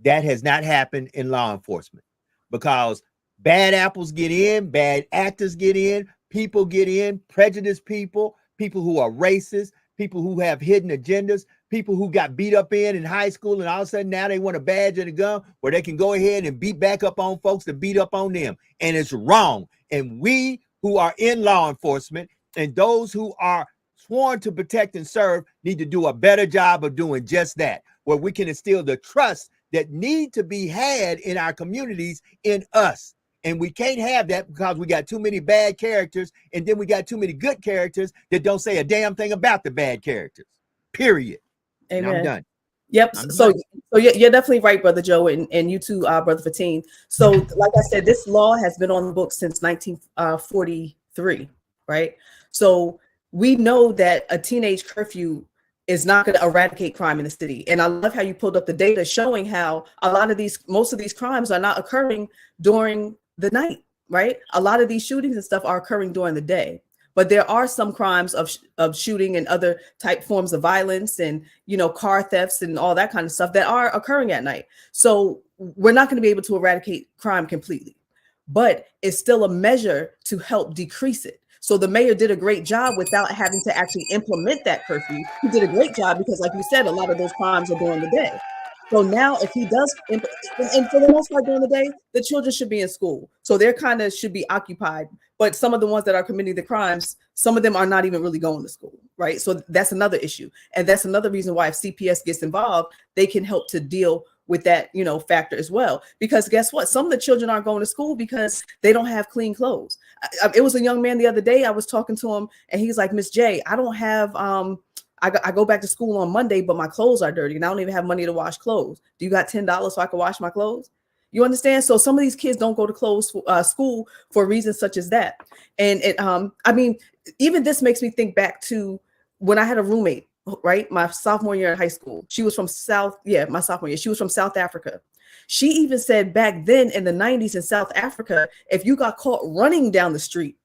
that has not happened in law enforcement, because bad apples get in, bad actors get in, people get in, prejudiced people, people who are racist, people who have hidden agendas, people who got beat up in high school, and all of a sudden now they want a badge and a gun where they can go ahead and beat back up on folks that beat up on them. And it's wrong. And we who are in law enforcement and those who are sworn to protect and serve need to do a better job of doing just that, where we can instill the trust that need to be had in our communities in us. And we can't have that because we got too many bad characters, and then we got too many good characters that don't say a damn thing about the bad characters. Period. Amen. And I'm done. Yep. So you're definitely right, Brother Joe, and you too, Brother Fatin. So, like I said, this law has been on the books since 1943, right? So we know that a teenage curfew is not going to eradicate crime in the city. And I love how you pulled up the data showing how most of these crimes are not occurring during the night, right? A lot of these shootings and stuff are occurring during the day, but there are some crimes of shooting and other type forms of violence and, car thefts and all that kind of stuff that are occurring at night. So we're not going to be able to eradicate crime completely, but it's still a measure to help decrease it. So the mayor did a great job without having to actually implement that curfew. He did a great job because, like you said, a lot of those crimes are during the day. So now if he does, and for the most part during the day, the children should be in school. So they're kind of should be occupied. But some of the ones that are committing the crimes, some of them are not even really going to school, right? So that's another issue. And that's another reason why if CPS gets involved, they can help to deal with that, factor as well. Because guess what? Some of the children aren't going to school because they don't have clean clothes. It was a young man the other day, I was talking to him and he's like, Miss J, I don't have, I go back to school on Monday, but my clothes are dirty and I don't even have money to wash clothes. Do you got $10 so I can wash my clothes? You understand? So some of these kids don't go to school for reasons such as that. And even this makes me think back to when I had a roommate, right? My sophomore year in high school. She was from my sophomore year. She was from South Africa. She even said back then in the 90s in South Africa, if you got caught running down the street,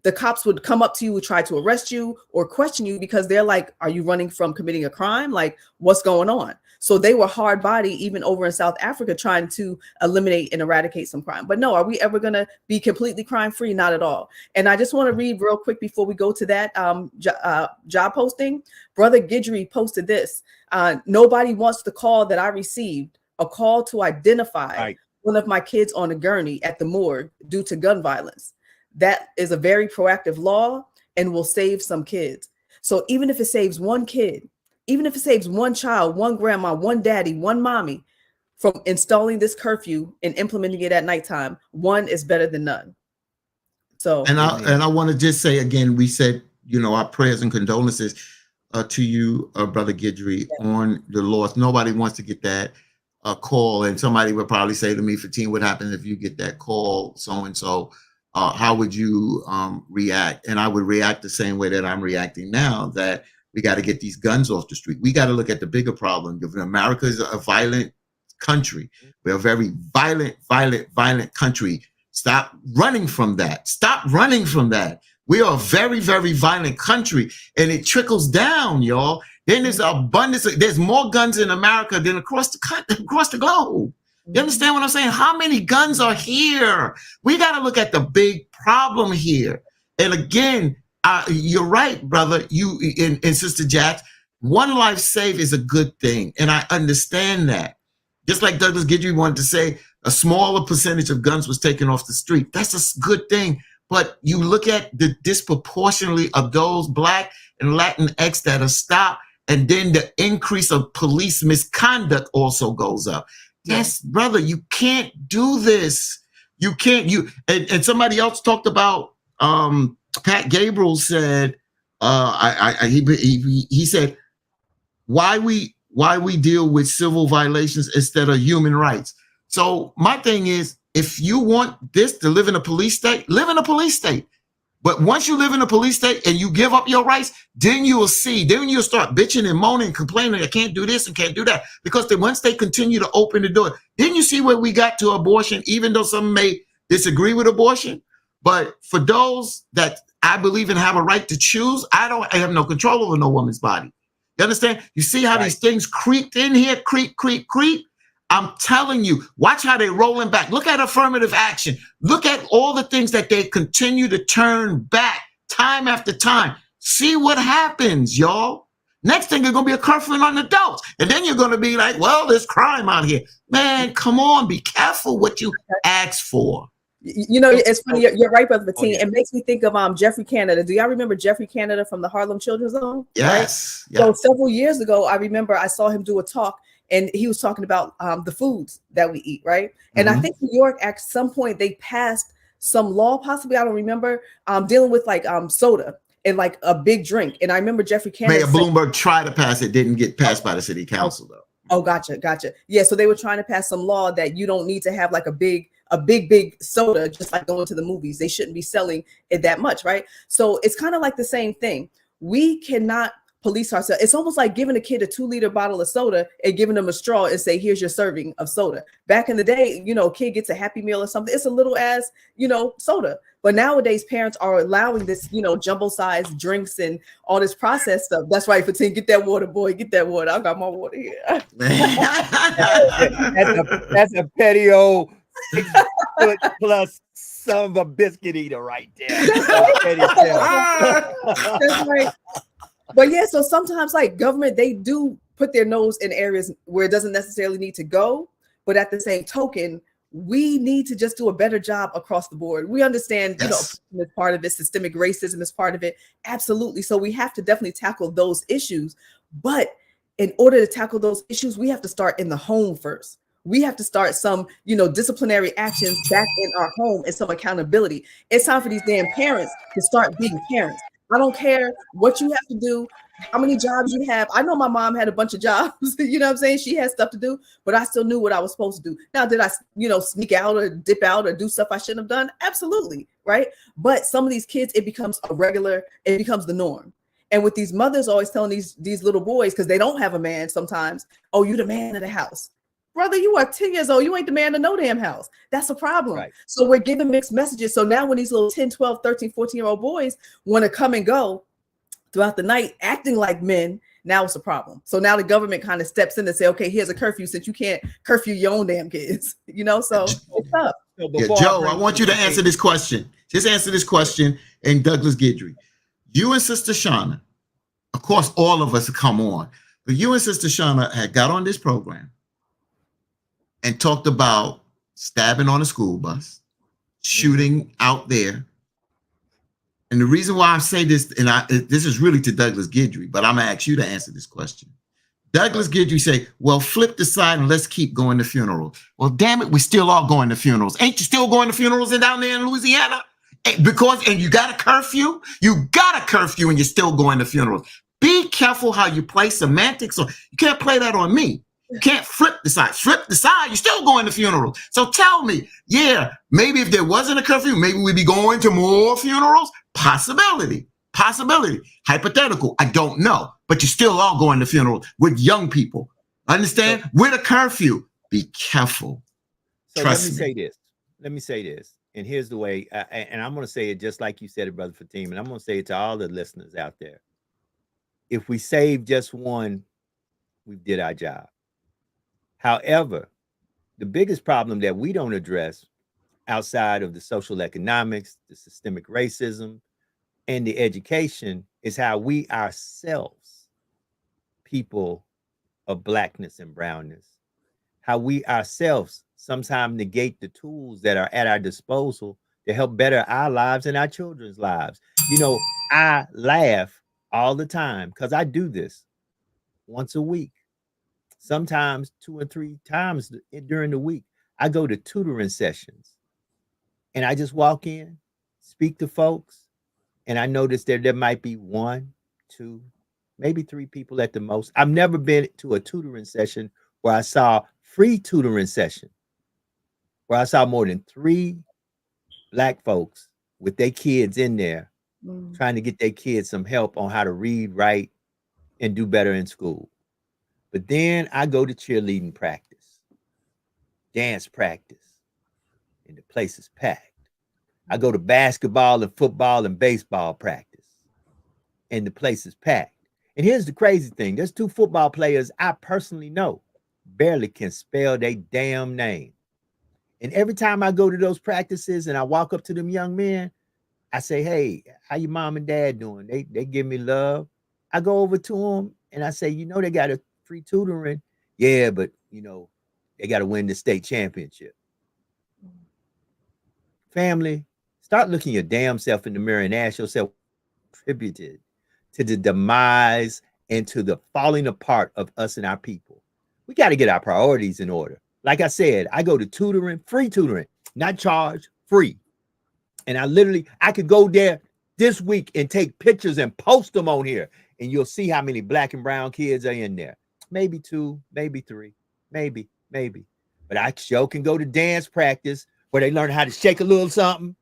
the cops would come up to you, try to arrest you or question you because they're like, are you running from committing a crime? Like, what's going on? So they were hard body even over in South Africa trying to eliminate and eradicate some crime. But no, are we ever going to be completely crime free? Not at all. And I just want to read real quick before we go to that job posting. Brother Guidry posted this. Nobody wants the call that I received, a call to identify one of my kids on a gurney at the morgue due to gun violence. That is a very proactive law and will save some kids. So even if it saves one kid, even if it saves one child, one grandma, one daddy, one mommy from installing this curfew and implementing it at nighttime, one is better than none. So, and I want to just say again, we said, our prayers and condolences to you, Brother Guidry, on the loss. Nobody wants to get that call, and somebody would probably say to me, Fatin, what happens if you get that call, so-and-so? How would you react? And I would react the same way that I'm reacting now, that we got to get these guns off the street. We got to look at the bigger problem. America is a violent country. We're a very violent country. Stop running from that. Stop running from that. We are a very, very violent country, and it trickles down, y'all. Then there's abundance. There's more guns in America than across the globe. You understand what I'm saying? How many guns are here? We got to look at the big problem here. And again, you're right, brother. You and Sister Jack, one life saved is a good thing. And I understand that. Just like Douglas Guidry wanted to say, a smaller percentage of guns was taken off the street. That's a good thing. But you look at the disproportionately of those Black and Latinx that are stopped, and then the increase of police misconduct also goes up. Yes, brother, you can't do this. You can't. And somebody else talked about. Pat Gabriel said, he said, why we deal with civil violations instead of human rights. So my thing is, if you want this to live in a police state, live in a police state. But once you live in a police state and you give up your rights, then you'll start bitching and moaning and complaining, I can't do this and can't do that. Because then once they continue to open the door, then you see where we got to abortion, even though some may disagree with abortion. But for those that I believe in have a right to choose, I have no control over no woman's body. You understand? You see how these things creeped in here, creep. I'm telling you, watch how they're rolling back. Look at affirmative action. Look at all the things that they continue to turn back time after time. See what happens, y'all. Next thing, there's going to be a curfew on adults. And then you're going to be like, well, there's crime out here. Man, come on, be careful what you ask for. You know, it's funny. You're right, Brother Fatin. It makes me think of Jeffrey Canada. Do y'all remember Jeffrey Canada from the Harlem Children's Zone? Yes. Right? So several years ago, I remember I saw him do a talk, and he was talking about the foods that we eat, right? And I think New York, at some point, they passed some law, possibly, I don't remember, dealing with like soda and like a big drink. And I remember Jeffrey Canada. Mayor Bloomberg tried to pass it, didn't get passed by the city council, though. Oh, gotcha. Yeah, so they were trying to pass some law that you don't need to have like a big soda, just like going to the movies. They shouldn't be selling it that much, right? So it's kind of like the same thing. We cannot police ourselves. It's almost like giving a kid a 2-liter bottle of soda and giving them a straw and say, here's your serving of soda. Back in the day, a kid gets a Happy Meal or something. It's a little as, soda. But nowadays, parents are allowing this, jumbo-sized drinks and all this processed stuff. That's right, Fatin, get that water, boy. Get that water. I got my water here. That's a petty old 6 foot plus son of a biscuit eater right there. That's right. But yeah, so sometimes like government, they do put their nose in areas where it doesn't necessarily need to go. But at the same token, we need to just do a better job across the board. We understand, as part of it, systemic racism is part of it. Absolutely. So we have to definitely tackle those issues. But in order to tackle those issues, we have to start in the home first. We have to start some, disciplinary actions back in our home and some accountability. It's time for these damn parents to start being parents. I don't care what you have to do, how many jobs you have. I know my mom had a bunch of jobs, you know what I'm saying? She had stuff to do, but I still knew what I was supposed to do. Now, did I, sneak out or dip out or do stuff I shouldn't have done? Absolutely, right? But some of these kids, it becomes the norm. And with these mothers always telling these little boys, because they don't have a man sometimes, oh, you the man of the house. Brother, you are 10 years old. You ain't the man of no damn house. That's a problem. Right. So we're giving mixed messages. So now when these little 10, 12, 13, 14-year-old boys want to come and go throughout the night acting like men, now it's a problem. So now the government kind of steps in and say, okay, here's a curfew since you can't curfew your own damn kids. So it's up. Joe, I want you to answer this question. Just answer this question. And Douglas Guidry, you and Sister Shauna, of course, all of us have come on, but you and Sister Shauna had got on this program and talked about stabbing on a school bus, shooting out there. And the reason why I say this, and this is really to Douglas Guidry, but I'm gonna ask you to answer this question. Douglas Guidry say, well, flip the side and let's keep going to funerals. Well, damn it, we still are going to funerals. Ain't you still going to funerals down there in Louisiana? And you got a curfew? You got a curfew and you're still going to funerals. Be careful how you play semantics. You can't play that on me. You can't flip the side. Flip the side, you're still going to funerals. So tell me, maybe if there wasn't a curfew, maybe we'd be going to more funerals? Possibility. Hypothetical, I don't know. But you still are going to funerals with young people. Understand? So, with a curfew, be careful. So let me say this. And here's the way, and I'm going to say it just like you said it, Brother Fatim, and I'm going to say it to all the listeners out there. If we save just one, we did our job. However, the biggest problem that we don't address outside of the social economics, the systemic racism, and the education is how we ourselves, people of blackness and brownness, how we ourselves sometimes negate the tools that are at our disposal to help better our lives and our children's lives. You know, I laugh all the time because I do this once a week, sometimes 2 or 3 times during the week. I go to tutoring sessions and I just walk in, speak to folks, and I notice that there might be 1, 2, maybe 3 people at the most. I've never been to a tutoring session where I saw free tutoring session, where I saw more than 3 Black folks with their kids in there trying to get their kids some help on how to read, write, and do better in school. But then I go to cheerleading practice, dance practice, and the place is packed. I go to basketball and football and baseball practice, and the place is packed. And here's the crazy thing. There's 2 football players I personally know barely can spell their damn name. And every time I go to those practices and I walk up to them young men, I say, hey, how your mom and dad doing? They give me love. I go over to them and I say, you know, they got a free tutoring. Yeah, but, you know, they got to win the state championship. Family, start looking your damn self in the mirror and ask yourself, contributed to the demise and to the falling apart of us and our people. We got to get our priorities in order. Like I said, I go to tutoring, free tutoring, not charge, free. And I could go there this week and take pictures and post them on here. And you'll see how many Black and brown kids are in there. Maybe 2, maybe 3, maybe. But I sure can go to dance practice where they learn how to shake a little something,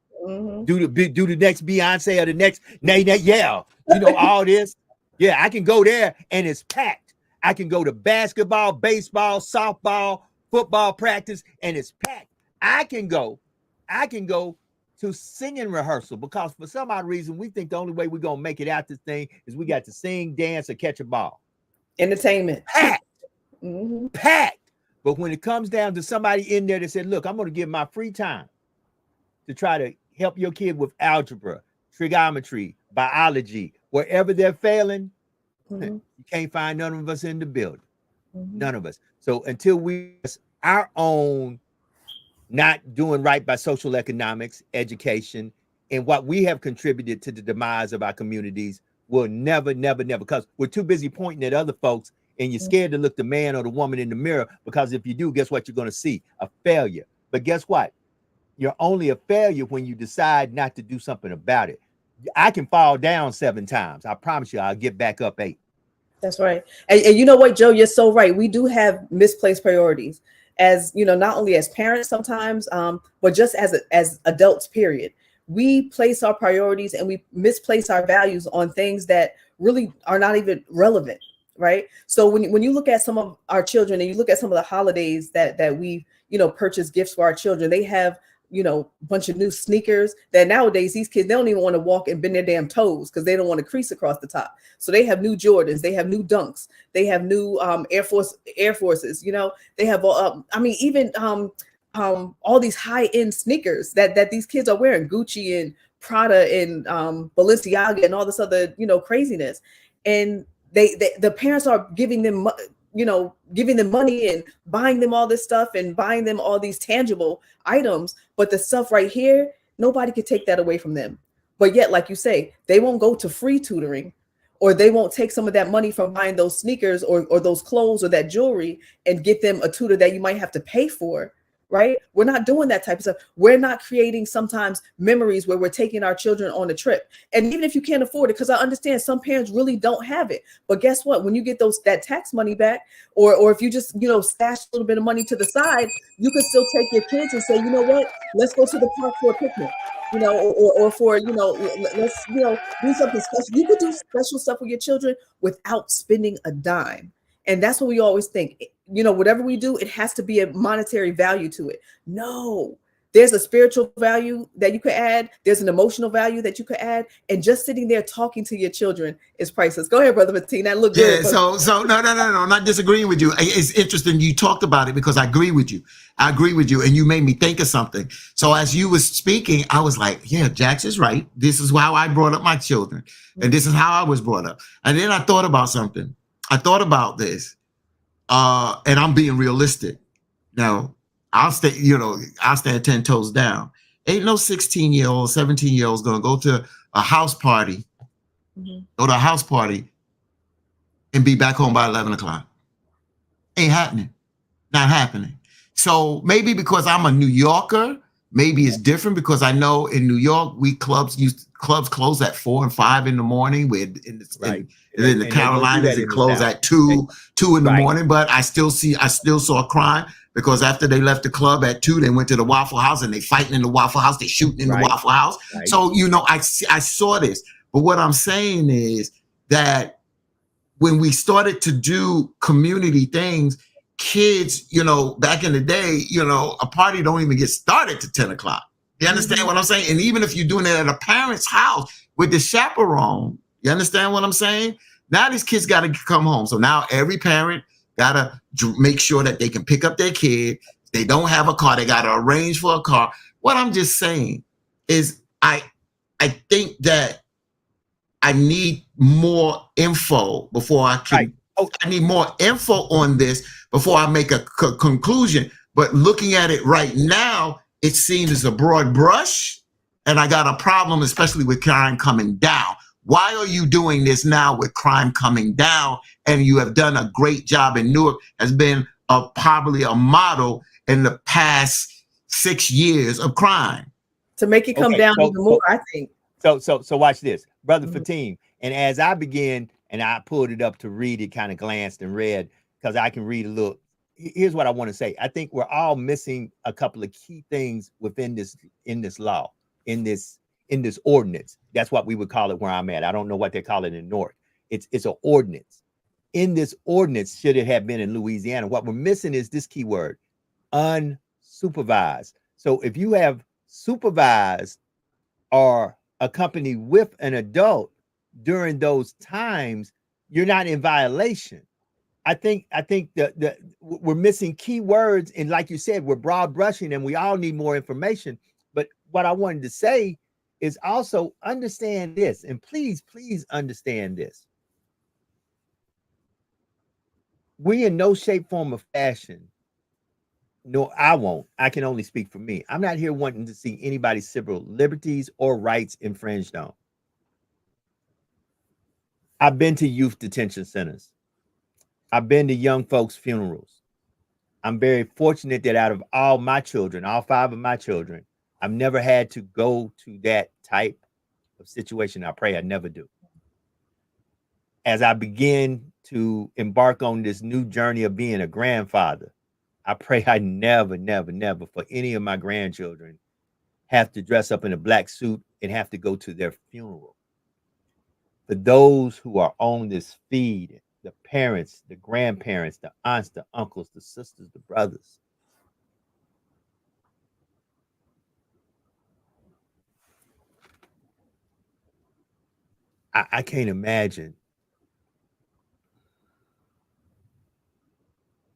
do the next Beyonce or the next yeah, you know, all this. Yeah, I can go there and it's packed. I can go to basketball, baseball, softball, football practice, and it's packed. I can go to singing rehearsal because for some odd reason we think the only way we're gonna make it out this thing is we got to sing, dance, or catch a ball. Entertainment. Packed. But when it comes down to somebody in there that said, look, I'm gonna give my free time to try to help your kid with algebra, trigonometry, biology, wherever they're failing, you can't find none of us in the building. None of us. So until we our own not doing right by social economics, education, and what we have contributed to the demise of our communities will never, because we're too busy pointing at other folks and you're scared to look the man or the woman in the mirror, because if you do, guess what you're going to see? A failure. But guess what? You're only a failure when you decide not to do something about it. I can fall down 7 times. I promise you I'll get back up 8. That's right. And you know what, Joe, you're so right. We do have misplaced priorities, as you know, not only as parents sometimes, but just as adults, period. We place our priorities and we misplace our values on things that really are not even relevant, right? So when you look at some of our children and you look at some of the holidays that we, you know, purchase gifts for our children, they have, you know, a bunch of new sneakers that nowadays these kids, they don't even want to walk and bend their damn toes because they don't want to crease across the top. So they have new Jordans, they have new Dunks, they have new Air Forces, you know, they have even all these high-end sneakers that these kids are wearing, Gucci and Prada and Balenciaga and all this other, you know, craziness. And the parents are giving them giving them money and buying them all this stuff and buying them all these tangible items. But the stuff right here, nobody could take that away from them. But yet, like you say, they won't go to free tutoring, or they won't take some of that money from buying those sneakers or those clothes or that jewelry and get them a tutor that you might have to pay for. Right? We're not doing that type of stuff. We're not creating sometimes memories where we're taking our children on a trip. And even if you can't afford it, because I understand some parents really don't have it. But guess what? When you get that tax money back, or if you just, you know, stash a little bit of money to the side, you can still take your kids and say, you know what, let's go to the park for a picnic, you know, or for, you know, let's, you know, do something special. You could do special stuff with your children without spending a dime. And that's what we always think, you know, whatever we do, it has to be a monetary value to it. No, there's a spiritual value that you could add. There's an emotional value that you could add. And just sitting there talking to your children is priceless. Go ahead, Brother Mateen. That looked good. Yeah, so no, I'm not disagreeing with you. It's interesting you talked about it because I agree with you. And you made me think of something. So as you was speaking, I was like, yeah, Jax is right. This is how I brought up my children. And this is how I was brought up. And then I thought about something. I thought about this, and I'm being realistic. Now, I'll stand 10 toes down. Ain't no 16-year-old, 17-year-old's gonna go to a house party, and be back home by 11 o'clock. Ain't happening. Not happening. So maybe because I'm a New Yorker, maybe it's different because I know in New York, clubs close at 4 and 5 in the morning. In the Carolinas, it closed at 2 in the morning. But I still saw crime because after they left the club at 2, they went to the Waffle House and they fighting in the Waffle House. They shooting in the Waffle House. Right. So, I saw this. But what I'm saying is that when we started to do community things, kids, back in the day, a party don't even get started to 10 o'clock. You understand what I'm saying? And even if you're doing it at a parent's house with the chaperone, you understand what I'm saying? Now these kids got to come home. So now every parent got to make sure that they can pick up their kid. If they don't have a car, they got to arrange for a car. What I'm just saying is I think that I need more info before I can. Right. I need more info on this before I make a conclusion. But looking at it right now, it seems as a broad brush, and I got a problem, especially with crime coming down. Why are you doing this now with crime coming down? And you have done a great job in Newark, has been probably a model in the past 6 years of crime. To make it come down even more, I think. So watch this, Brother Fatim. And as I began, and I pulled it up to read it, kind of glanced and read, because I can read a little. Here's what I want to say. I think we're all missing a couple of key things within this law, in this ordinance. That's what we would call it where I'm at. I don't know what they call it in North. It's an ordinance. In this ordinance, should it have been in Louisiana, what we're missing is this key word, unsupervised. So if you have supervised or accompanied with an adult during those times, you're not in violation. I think that we're missing key words, and like you said, we're broad brushing, and we all need more information. But what I wanted to say is also understand this, and please understand this. We in no shape, form, or fashion. No, I won't. I can only speak for me. I'm not here wanting to see anybody's civil liberties or rights infringed on. I've been to youth detention centers. I've been to young folks' funerals. I'm very fortunate that out of all my children, all 5 of my children, I've never had to go to that type of situation. I pray I never do. As I begin to embark on this new journey of being a grandfather, I pray I never for any of my grandchildren have to dress up in a black suit and have to go to their funeral. For those who are on this feed, the parents, the grandparents, the aunts, the uncles, the sisters, the brothers, I can't imagine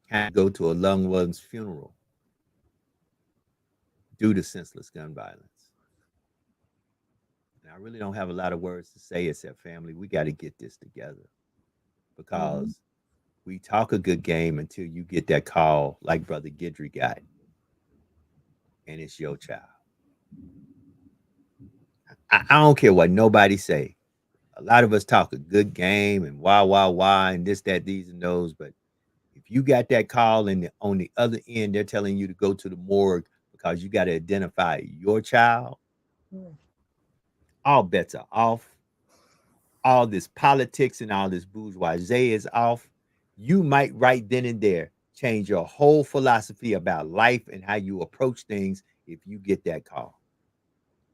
having to go to a loved one's funeral due to senseless gun violence. And I really don't have a lot of words to say except, family, we got to get this together, because we talk a good game until you get that call like Brother Guidry got, and it's your child. I don't care what nobody say. A lot of us talk a good game and why, and this, that, these, and those. But if you got that call and on the other end, they're telling you to go to the morgue because you got to identify your child, all bets are off. All this politics and all this bourgeoisie is off. You might right then and there change your whole philosophy about life and how you approach things if you get that call.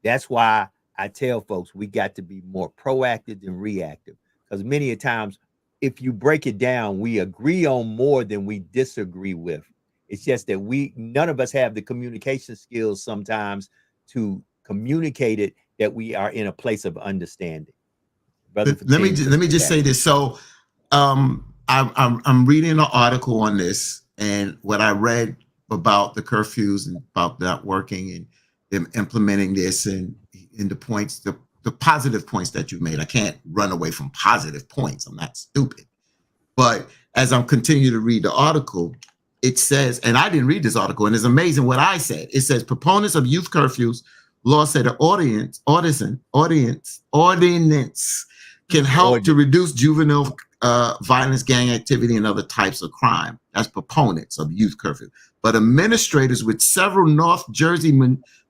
That's why I tell folks we got to be more proactive than reactive, because many a times, if you break it down, we agree on more than we disagree with. It's just that none of us have the communication skills sometimes to communicate it, that we are in a place of understanding. Let me just say this. So I'm reading an article on this, and what I read about the curfews and about not working and them implementing this and the points, the positive points that you made. I can't run away from positive points. I'm not stupid. But as I'm continuing to read the article, it says, and I didn't read this article, and it's amazing what I said. It says proponents of youth curfews law said an ordinance can help to reduce juvenile violence, gang activity, and other types of crime. That's proponents of youth curfew. But administrators with several North Jersey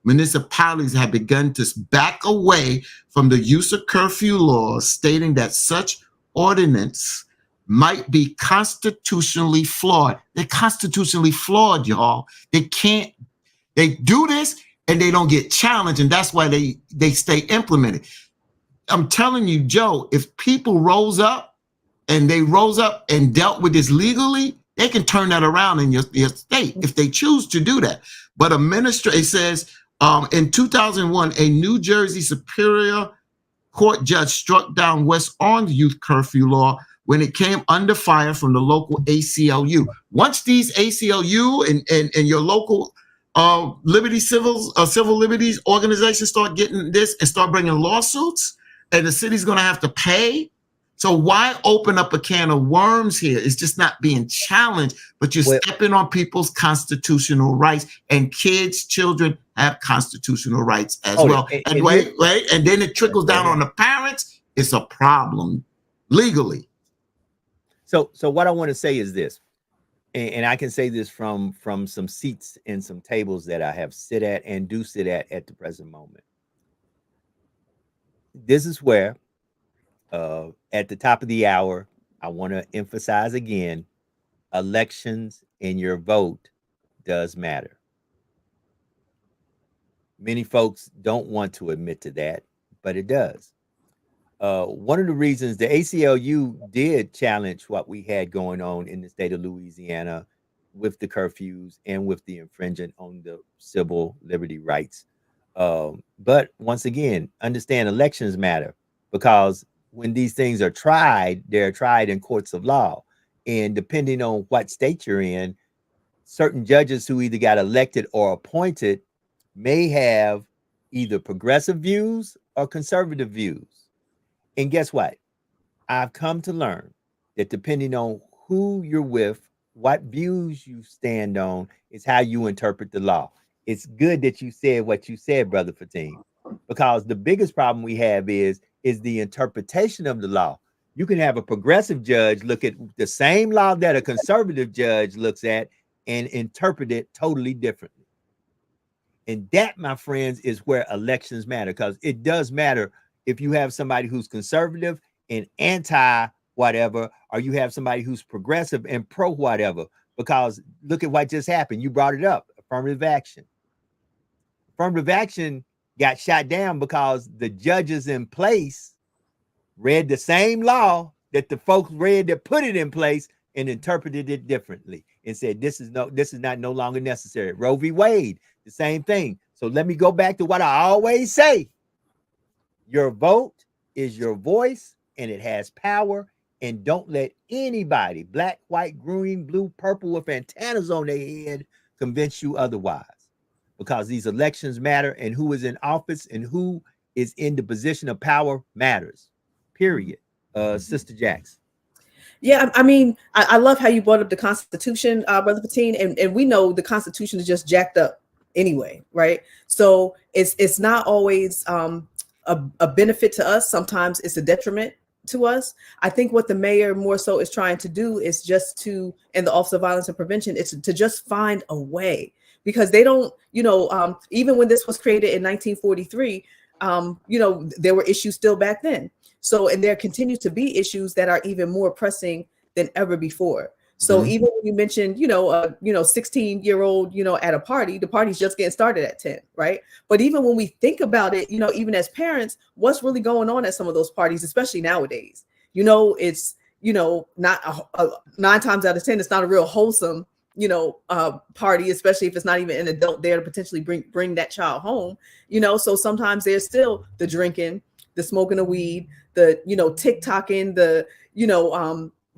municipalities have begun to back away from the use of curfew laws, stating that such ordinance might be constitutionally flawed. They're constitutionally flawed, y'all. They do this and they don't get challenged, and that's why they stay implemented. I'm telling you, Joe, if people rose up and dealt with this legally, they can turn that around in your state if they choose to do that. But it says in 2001, a New Jersey Superior Court judge struck down West Orange youth curfew law when it came under fire from the local ACLU. Once these ACLU and your local civil liberties organizations start getting this and start bringing lawsuits, and the city's going to have to pay. So why open up a can of worms here? It's just not being challenged, but you're stepping on people's constitutional rights, and children have constitutional rights as well. And then it trickles down on the parents. It's a problem legally. So what I want to say is this, and I can say this from some seats and some tables that I have sit at and do sit at the present moment. This is where, at the top of the hour, I want to emphasize again, elections and your vote does matter. Many folks don't want to admit to that, but it does. One of the reasons the ACLU did challenge what we had going on in the state of Louisiana with the curfews and with the infringement on the civil liberty rights. But once again, understand elections matter, because when these things are tried, they're tried in courts of law. And depending on what state you're in, certain judges who either got elected or appointed may have either progressive views or conservative views. And guess what? I've come to learn that depending on who you're with, what views you stand on, is how you interpret the law. It's good that you said what you said, Brother Fatim, because the biggest problem we have is the interpretation of the law. You can have a progressive judge look at the same law that a conservative judge looks at and interpret it totally differently. And that, my friends, is where elections matter, because it does matter if you have somebody who's conservative and anti whatever, or you have somebody who's progressive and pro whatever, because look at what just happened. You brought it up, affirmative action. Affirmative action got shot down because the judges in place read the same law that the folks read that put it in place and interpreted it differently and said, this is not no longer necessary. Roe v. Wade, the same thing. So let me go back to what I always say. Your vote is your voice, and it has power. And don't let anybody, black, white, green, blue, purple, with antennas on their head, convince you otherwise. Because these elections matter, and who is in office and who is in the position of power matters. Period. Sister Jax. Yeah, I mean, I love how you brought up the Constitution, Brother Fatim, and we know the Constitution is just jacked up anyway, right? So it's not always a benefit to us. Sometimes it's a detriment to us. I think what the mayor more so is trying to do is just to, and the Office of Violence and Prevention, is to just find a way, because they don't, even when this was created in 1943, there were issues still back then. So, and there continue to be issues that are even more pressing than ever before. So even when you mentioned, 16-year-old, at a party, the party's just getting started at 10, right? But even when we think about it, even as parents, what's really going on at some of those parties, especially nowadays, it's, not 9 times out of 10, it's not a real wholesome, party, especially if it's not even an adult there to potentially bring that child home, so sometimes there's still the drinking, the smoking of weed, the, TikToking, the,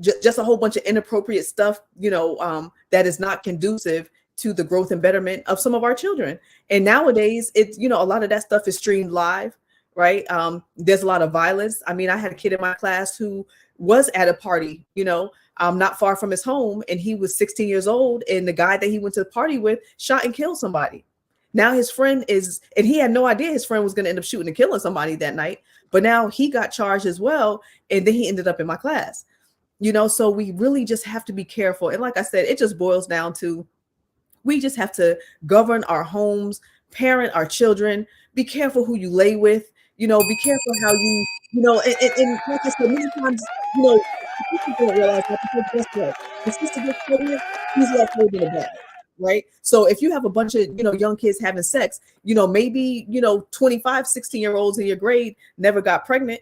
just a whole bunch of inappropriate stuff, that is not conducive to the growth and betterment of some of our children. And nowadays, it's, a lot of that stuff is streamed live, right? There's a lot of violence. I mean, I had a kid in my class who was at a party, not far from his home, and he was 16 years old, and the guy that he went to the party with shot and killed somebody. Now his friend and he had no idea his friend was going to end up shooting and killing somebody that night, but now he got charged as well, and then he ended up in my class. So we really just have to be careful. And like I said, it just boils down to, we just have to govern our homes, parent our children, be careful who you lay with, be careful how and like I said, many times, people don't realize that, because guess what? The sister gets pregnant, he's left holding a bag, right? So if you have a bunch of, young kids having sex, maybe, 25, 16-year-olds in your grade never got pregnant,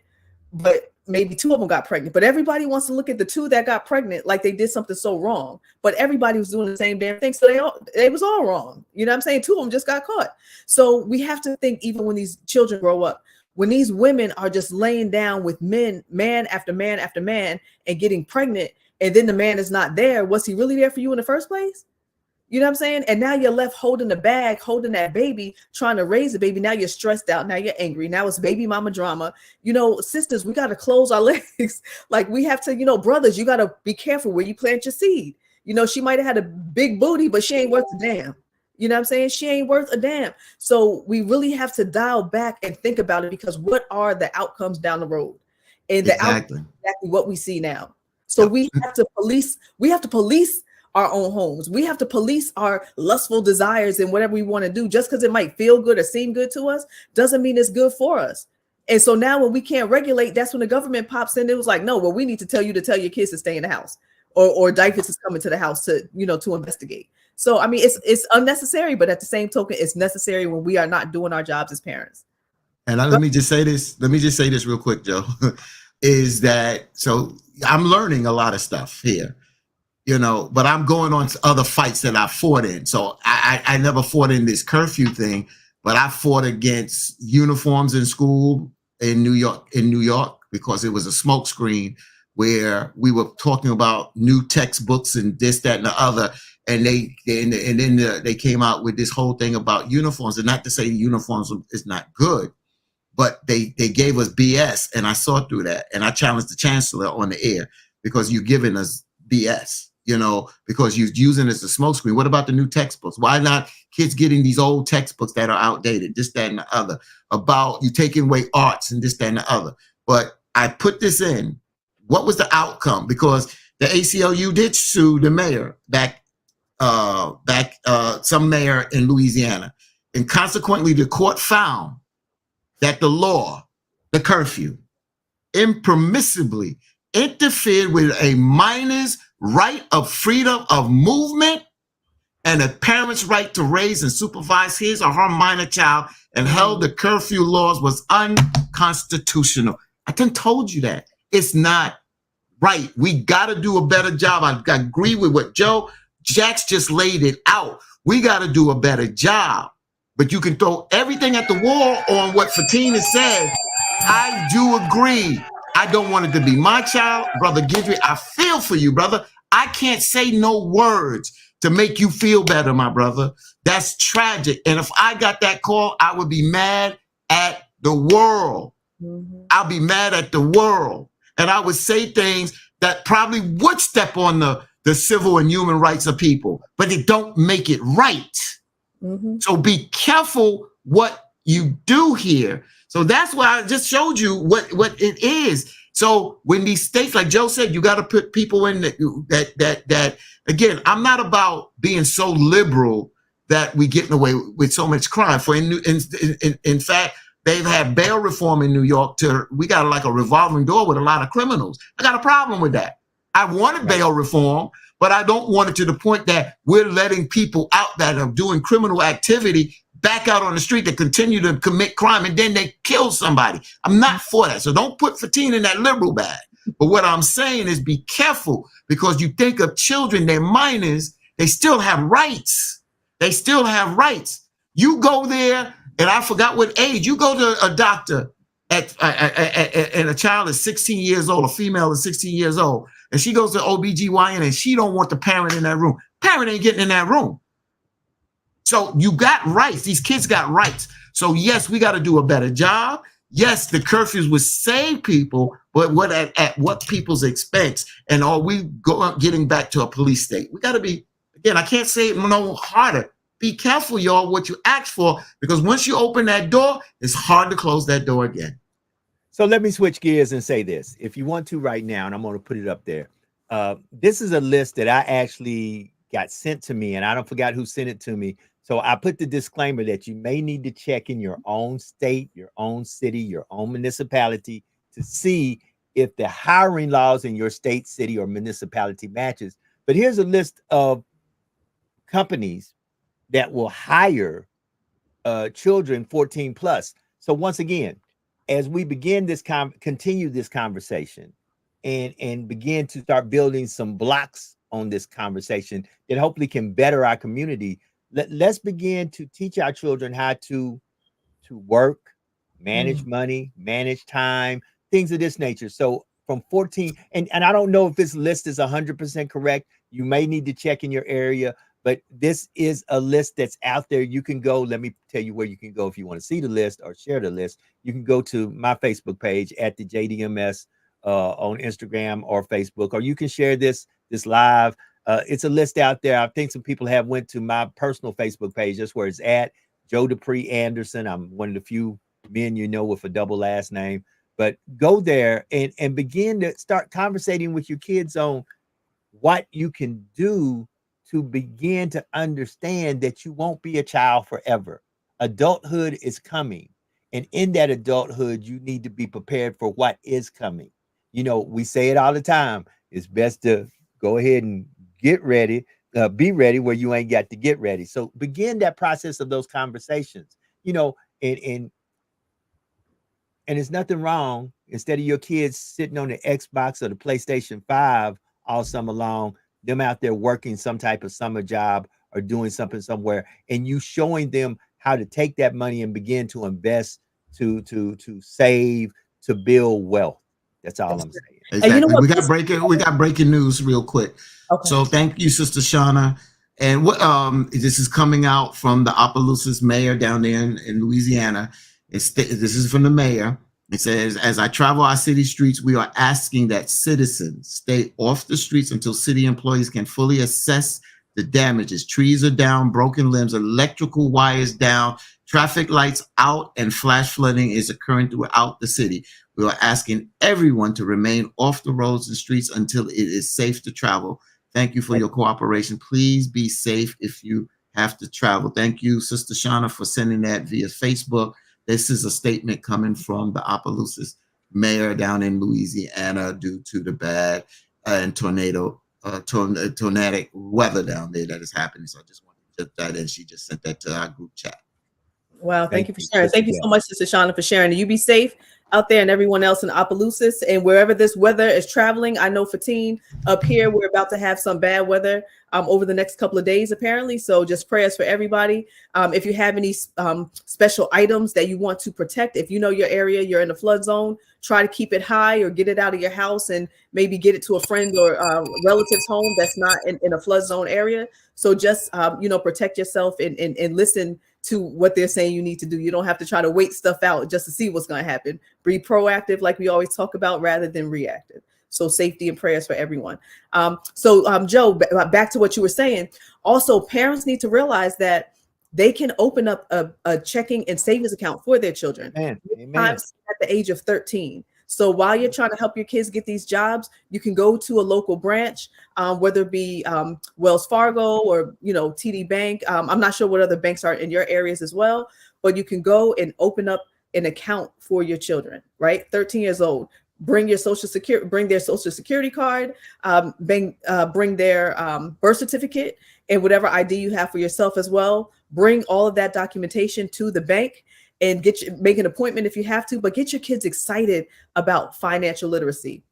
but maybe 2 of them got pregnant. But everybody wants to look at the 2 that got pregnant like they did something so wrong. But everybody was doing the same damn thing. So they was all wrong. You know what I'm saying? 2 of them just got caught. So we have to think, even when these children grow up, when these women are just laying down with man after man after man, and getting pregnant, and then the man is not there, was he really there for you in the first place? You know what I'm saying? And now you're left holding the bag, holding that baby, trying to raise the baby. Now you're stressed out. Now you're angry. Now it's baby mama drama. Sisters, we got to close our legs. Like, we have to, brothers, you got to be careful where you plant your seed. She might have had a big booty, but she ain't worth a damn. You know what I'm saying? She ain't worth a damn. So we really have to dial back and think about it, because what are the outcomes down the road? And the outcomes is exactly what we see now. So we have to police our own homes. We have to police our lustful desires and whatever we want to do. Just because it might feel good or seem good to us doesn't mean it's good for us. And so now when we can't regulate, that's when the government pops in. It was like, no, well, we need to tell your kids to stay in the house, or DYFS is coming to the house to investigate. So, I mean, it's unnecessary, but at the same token, it's necessary when we are not doing our jobs as parents. And let me just say this real quick, Joe, is that, so I'm learning a lot of stuff here. But I'm going on to other fights that I fought in. So I never fought in this curfew thing, but I fought against uniforms in school in New York, because it was a smokescreen where we were talking about new textbooks and this, that, and the other. And then they came out with this whole thing about uniforms. And not to say uniforms is not good, but they gave us BS. And I saw through that. And I challenged the chancellor on the air, because you're giving us BS. Because you're using it as a smokescreen. What about the new textbooks? Why not kids getting these old textbooks that are outdated, this, that, and the other, about you taking away arts and this, that, and the other? But I put this in. What was the outcome? Because the ACLU did sue the mayor some mayor in Louisiana. And consequently, the court found that the law, the curfew, impermissibly interfered with a minor's right of freedom of movement and a parent's right to raise and supervise his or her minor child, and held the curfew laws was unconstitutional. I done told you that. It's not right. We got to do a better job. I agree with what Jax just laid it out. We got to do a better job. But you can throw everything at the wall on what Fatina said. I do agree. I don't want it to be my child. Brother Gidry, I feel for you, brother. I can't say no words to make you feel better, my brother. That's tragic. And if I got that call, I would be mad at the world. Mm-hmm. I'll be mad at the world. And I would say things that probably would step on the civil and human rights of people, but it don't make it right. Mm-hmm. So be careful what you do here. So that's why I just showed you what it is. So when these states, like Joe said, you got to put people in that again, I'm not about being so liberal that we getting away with so much crime. For in fact, they've had bail reform in New York. We got like a revolving door with a lot of criminals. I got a problem with that. I wanted bail reform, but I don't want it to the point that we're letting people out that are doing criminal activity back out on the street that continue to commit crime, and then they kill somebody. I'm not for that. So don't put Fatina in that liberal bag. But what I'm saying is be careful, because you think of children, they're minors, they still have rights. They still have rights. You go there, and I forgot what age, you go to a doctor and a child is 16 years old, a female is 16 years old, and she goes to OBGYN and she don't want the parent in that room. Parent ain't getting in that room. So you got rights. These kids got rights. So yes, we got to do a better job. Yes, the curfews would save people, but what at what people's expense? And are we getting back to a police state? We got to be, again, I can't say it no harder. Be careful, y'all, what you ask for, because once you open that door, it's hard to close that door again. So let me switch gears and say this. If you want to right now, and I'm going to put it up there. This is a list that I actually got sent to me, and I don't forget who sent it to me. So I put the disclaimer that you may need to check in your own state, your own city, your own municipality to see if the hiring laws in your state, city, or municipality matches. But here's a list of companies that will hire children 14 plus. So once again, as we begin this continue this conversation and begin to start building some blocks on this conversation that hopefully can better our community, let's begin to teach our children how to work, manage money, manage time, things of this nature. So from 14, and I don't know if this list is 100% correct. You may need to check in your area, but this is a list that's out there. You can go, let me tell you where you can go if you want to see the list or share the list. You can go to my Facebook page at the JDMS on Instagram or Facebook, or you can share this live. It's a list out there. I think some people have went to my personal Facebook page. That's where it's at, Joe Dupree Anderson. I'm one of the few men you know with a double last name. But go there and begin to start conversating with your kids on what you can do to begin to understand that you won't be a child forever. Adulthood is coming. And in that adulthood, you need to be prepared for what is coming. You know, we say it all the time. It's best to go ahead and get ready, be ready where you ain't got to get ready. So begin that process of those conversations, you know, and there's nothing wrong. Instead of your kids sitting on the Xbox or the PlayStation 5 all summer long, them out there working some type of summer job or doing something somewhere, and you showing them how to take that money and begin to invest, to save, to build wealth. That's all I'm saying. Exactly. You know we got breaking news real quick. Okay. So thank you, Sister Shauna. And what this is coming out from the Opelousas mayor down there in Louisiana. This is from the mayor. It says, as I travel our city streets, we are asking that citizens stay off the streets until city employees can fully assess the damages. Trees are down, broken limbs, electrical wires down, traffic lights out, and flash flooding is occurring throughout the city. We are asking everyone to remain off the roads and streets until it is safe to travel. Thank you for your cooperation. Please be safe if you have to travel. Thank you, Sister Shauna, for sending that via Facebook. This is a statement coming from the Opelousas mayor down in Louisiana due to the bad and tornadic weather down there that is happening. So I just wanted to get that in. She just sent that to our group chat. Wow, thank you for sharing. Thank you so much, Sister Shauna, for sharing. You be safe out there and everyone else in Opelousas and wherever this weather is traveling. I know Fatine up here, we're about to have some bad weather over the next couple of days, apparently. So just prayers for everybody. If you have any special items that you want to protect, if you know your area, you're in a flood zone, try to keep it high or get it out of your house and maybe get it to a friend or relative's home that's not in a flood zone area. So just, protect yourself and listen to what they're saying you need to do. You don't have to try to wait stuff out just to see what's going to happen. Be proactive, like we always talk about, rather than reactive. So safety and prayers for everyone. Joe, back to what you were saying. Also, parents need to realize that they can open up a checking and savings account for their children. Amen. At the age of 13. So while you're trying to help your kids get these jobs, you can go to a local branch, whether it be Wells Fargo or, TD Bank. I'm not sure what other banks are in your areas as well, but you can go and open up an account for your children, right? 13 years old. Bring your social security, bring their social security card, bring their birth certificate and whatever ID you have for yourself as well. Bring all of that documentation to the bank and make an appointment if you have to, but get your kids excited about financial literacy.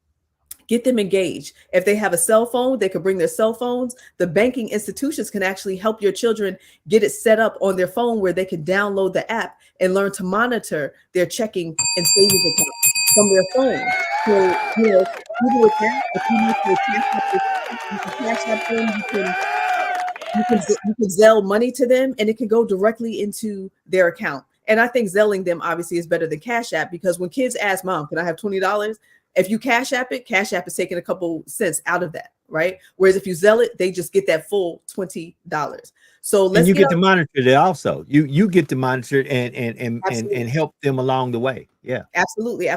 Get them engaged. If they have a cell phone, they can bring their cell phones. The banking institutions can actually help your children get it set up on their phone where they can download the app and learn to monitor their checking and savings account from their phone. So, you do it now. If you need to cash up them, you can Zelle money to them and it can go directly into their account. And I think Zelling them obviously is better than Cash App, because when kids ask mom, can I have $20? If you Cash App is taking a couple cents out of that, right? Whereas if you Zelle it, they just get that full $20. So let's and you get to monitor it also. You get to monitor it and help them along the way. Yeah. Absolutely.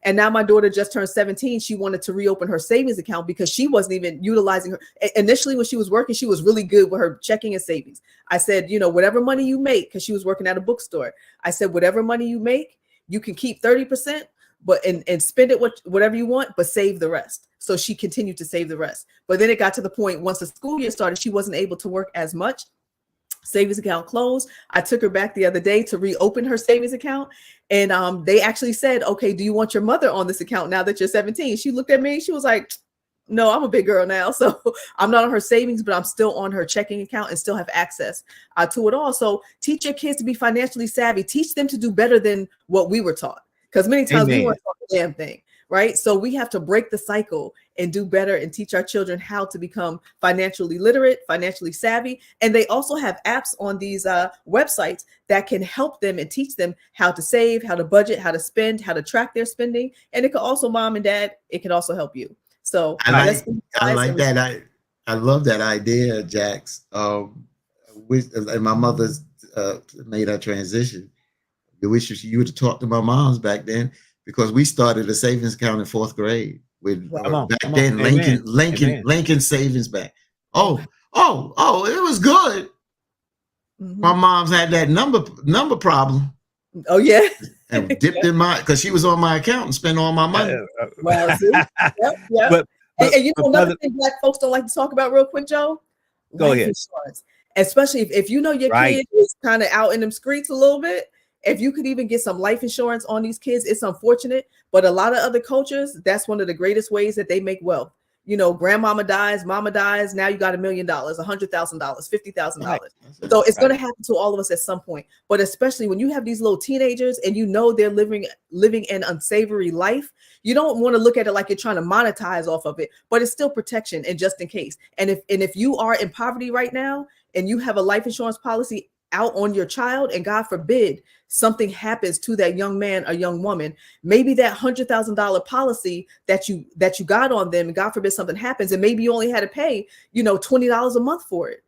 And now my daughter just turned 17. She wanted to reopen her savings account because she wasn't even utilizing her. Initially, when she was working, she was really good with her checking and savings. I said, whatever money you make, because she was working at a bookstore. I said, whatever money you make, you can keep 30%, but and spend it whatever you want, but save the rest. So she continued to save the rest. But then it got to the point, once the school year started, she wasn't able to work as much. Savings account closed. I took her back the other day to reopen her savings account. And they actually said, okay, do you want your mother on this account now that you're 17? She looked at me. She was like, no, I'm a big girl now. So I'm not on her savings, but I'm still on her checking account and still have access to it all. So teach your kids to be financially savvy. Teach them to do better than what we were taught. Because many times we weren't taught the damn thing. Right. So we have to break the cycle and do better and teach our children how to become financially literate, financially savvy. And they also have apps on these websites that can help them and teach them how to save, how to budget, how to spend, how to track their spending. And it could also, mom and dad, it can also help you. So I like that. I love that idea, Jax. And my mother's made her transition. I wish you would have talked to my mom's back then, because we started a savings account in 4th grade with Lincoln Savings Bank. Oh, it was good. Mm-hmm. My mom's had that number problem. Oh yeah. And dipped in because she was on my account and spent all my money. Well, see? Yep. But and another thing Black folks don't like to talk about real quick, Joe? Go ahead. Insurance. Especially if your kid is kind of out in them streets a little bit. If you could even get some life insurance on these kids, it's unfortunate. But a lot of other cultures, that's one of the greatest ways that they make wealth. Grandmama dies, mama dies. Now you got $1 million, $100,000, $50,000. So it's going to happen to all of us at some point. But especially when you have these little teenagers and they're living an unsavory life, you don't want to look at it like you're trying to monetize off of it. But it's still protection, and just in case. And if you are in poverty right now and you have a life insurance policy out on your child, and God forbid something happens to that young man or young woman, maybe that $100,000 policy that you got on them, and God forbid something happens, and maybe you only had to pay $20 a month for it,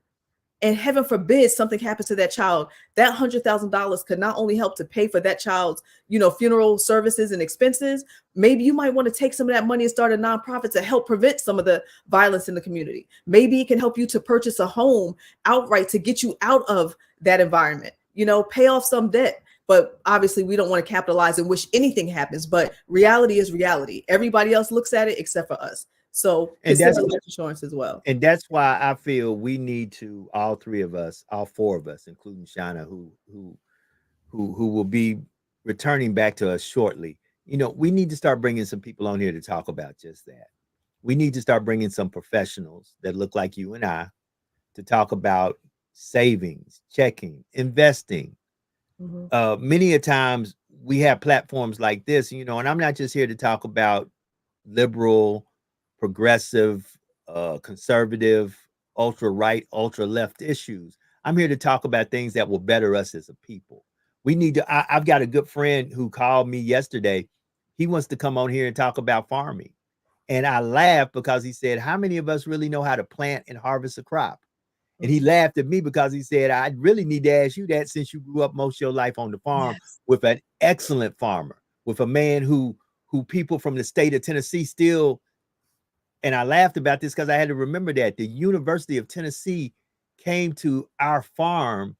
and heaven forbid something happens to that child, that $100,000 could not only help to pay for that child's funeral services and expenses. Maybe you might want to take some of that money and start a nonprofit to help prevent some of the violence in the community. Maybe it can help you to purchase a home outright to get you out of that environment, pay off some debt. But obviously we don't want to capitalize and wish anything happens, but reality is reality. Everybody else looks at it except for us. So consider life insurance as well. And that's why I feel we need to, all 4 of us, including Shauna, who will be returning back to us shortly. We need to start bringing some people on here to talk about just that. We need to start bringing some professionals that look like you and I to talk about savings, checking, investing. Mm-hmm. Many a times we have platforms like this, and I'm not just here to talk about liberal, progressive, conservative, ultra right, ultra left issues. I'm here to talk about things that will better us as a people. We need to, I've got a good friend who called me yesterday. He wants to come on here and talk about farming. And I laughed because he said, how many of us really know how to plant and harvest a crop? And he laughed at me because he said, I really need to ask you that, since you grew up most of your life on the farm with an excellent farmer, with a man who people from the state of Tennessee still. And I laughed about this because I had to remember that the University of Tennessee came to our farm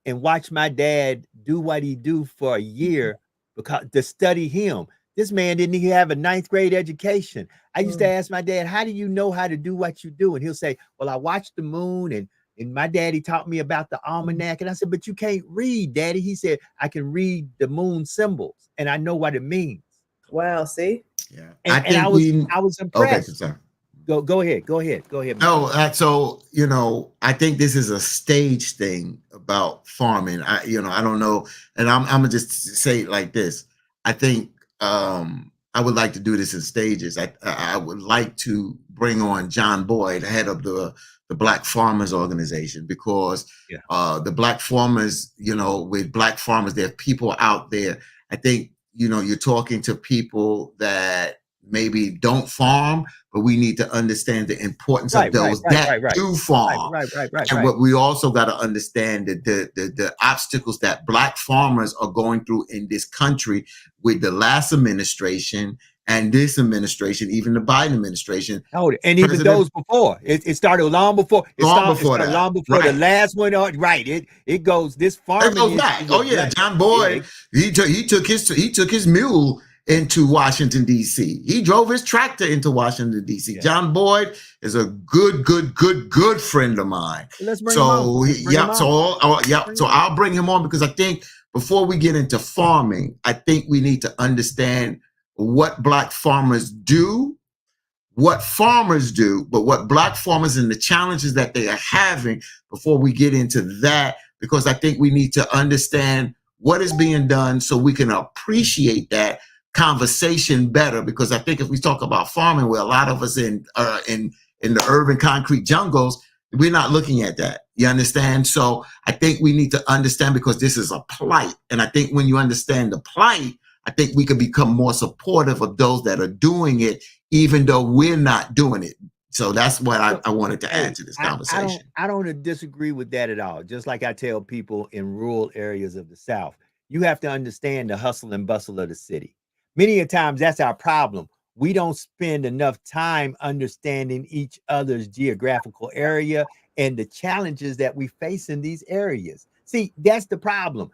and watched my dad do what he do for a year because to study him. This man didn't even have a 9th grade education. I used to ask my dad, how do you know how to do what you do? And he'll say, well, I watched the moon, and my daddy taught me about the almanac. And I said, but you can't read, Daddy. He said, I can read the moon symbols and I know what it means. Wow. See? Yeah. And I was impressed. Okay, Go ahead. No, so I think this is a stage thing about farming. I don't know, and I'm gonna just say it like this. I think I would like to do this in stages. I would like to bring on John Boyd, head of the Black Farmers Organization, because the Black Farmers, with Black Farmers, there are people out there. I think, you're talking to people that maybe don't farm, but we need to understand the importance of those that do farm. And what we also got to understand that the obstacles that Black farmers are going through in this country with the last administration and this administration, even the Biden administration. Oh, and even those before. It started long before. Long before the last one. Right. It goes this farming. It goes back. Oh yeah, John Boyd. He took his mule into Washington, D.C. He drove his tractor into Washington, D.C. Yeah. John Boyd is a good friend of mine. Let's bring him on. So I'll bring him on, because I think before we get into farming, I think we need to understand what Black farmers do, what farmers do, but what Black farmers and the challenges that they are having before we get into that, because I think we need to understand what is being done so we can appreciate that conversation better. Because I think if we talk about farming, where a lot of us in the urban concrete jungles, we're not looking at that. You understand? So I think we need to understand, because this is a plight. And I think when you understand the plight, I think we can become more supportive of those that are doing it, even though we're not doing it. So that's what I wanted to add to this conversation. I don't disagree with that at all. Just like I tell people in rural areas of the South, you have to understand the hustle and bustle of the city. Many a times that's our problem. We don't spend enough time understanding each other's geographical area and the challenges that we face in these areas. See, that's the problem.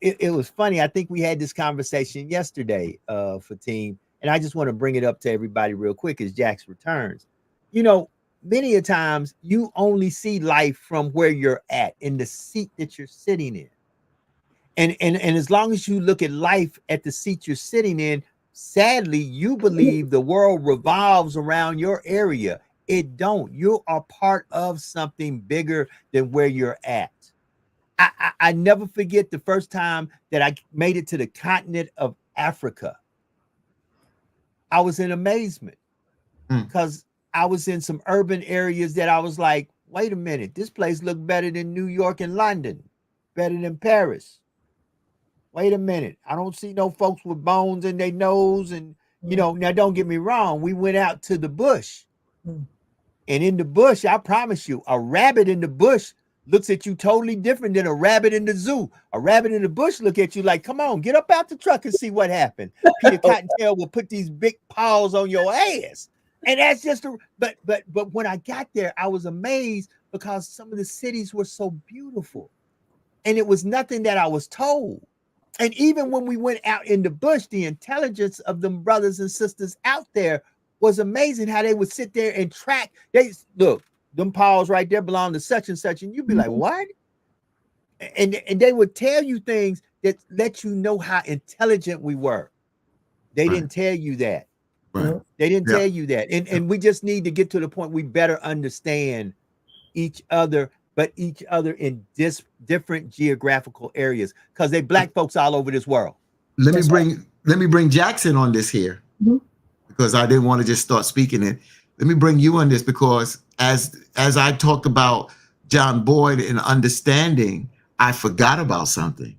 It was funny. I think we had this conversation yesterday, Fatim, and I just want to bring it up to everybody real quick as Jax returns. Many a times you only see life from where you're at, in the seat that you're sitting in. And as long as you look at life at the seat you're sitting in, sadly, you believe the world revolves around your area. It don't. You are part of something bigger than where you're at. I never forget the first time that I made it to the continent of Africa. I was in amazement because I was in some urban areas that I was like, wait a minute, this place looked better than New York and London, better than Paris. Wait a minute, I don't see no folks with bones in their nose. And, now don't get me wrong, we went out to the bush. And in the bush, I promise you, a rabbit in the bush looks at you totally different than a rabbit in the zoo. A rabbit in the bush look at you like, come on, get up out the truck and see what happened. Peter Cottontail will put these big paws on your ass. And that's just but when I got there, I was amazed because some of the cities were so beautiful. And it was nothing that I was told. And even when we went out in the bush, the intelligence of them brothers and sisters out there was amazing, how they would sit there and track. Look, them paws right there belong to such and such. And you'd be like, what? And they would tell you things that let you know how intelligent we were. They didn't tell you that. Right. They didn't tell you that. And we just need to get to the point we better understand each other, but each other in different geographical areas, because they Black folks all over this world. Let me bring Jackson on this here, because I didn't want to just start speaking it. Let me bring you on this, because as I talked about John Boyd and understanding, I forgot about something.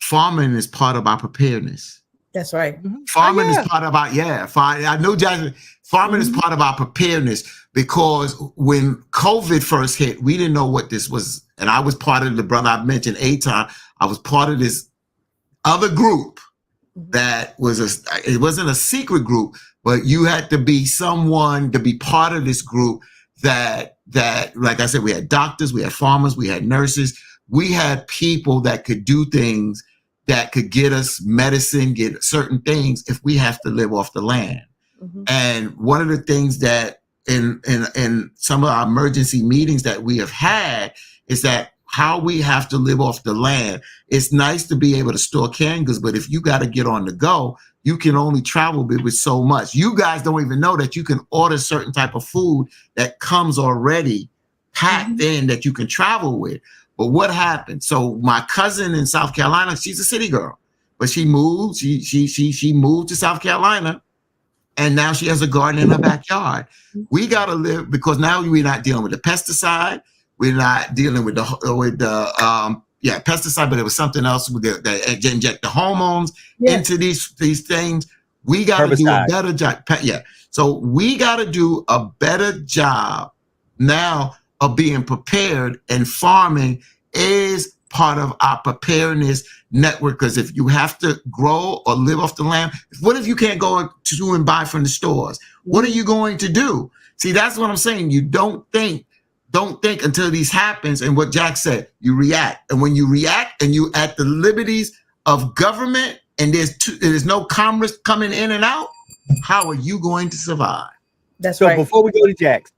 Farming is part of our preparedness. That's right. Farming is part of our, I know, Jackson, farming is part of our preparedness, because when COVID first hit, we didn't know what this was. And I was part of the brother I mentioned, Aton. I was part of this other group that it wasn't a secret group, but you had to be someone to be part of this group that, like I said, we had doctors, we had farmers, we had nurses, we had people that could do things that could get us medicine, get certain things if we have to live off the land. And one of the things that in some of our emergency meetings that we have had is that how we have to live off the land. It's nice to be able to store canned goods, but if you got to get on the go, you can only travel with so much. You guys don't even know that you can order certain type of food that comes already packed in that you can travel with. But what happened? So my cousin in South Carolina, she's a city girl, but she moved. She moved to South Carolina, and now she has a garden in her backyard. We got to live, because now we're not dealing with the pesticide. We're not dealing with the pesticide, but it was something else that inject the hormones into these things. We got to do a better job. Yeah. So we got to do a better job now of being prepared, and farming is part of our preparedness network. Because if you have to grow or live off the land, what if you can't go to and buy from the stores? What are you going to do? See, that's what I'm saying. You don't think until these happens. And what Jack said, you react. And when you react and you at the liberties of government, and there's no commerce coming in and out, how are you going to survive? That's right. Before we go to Jax,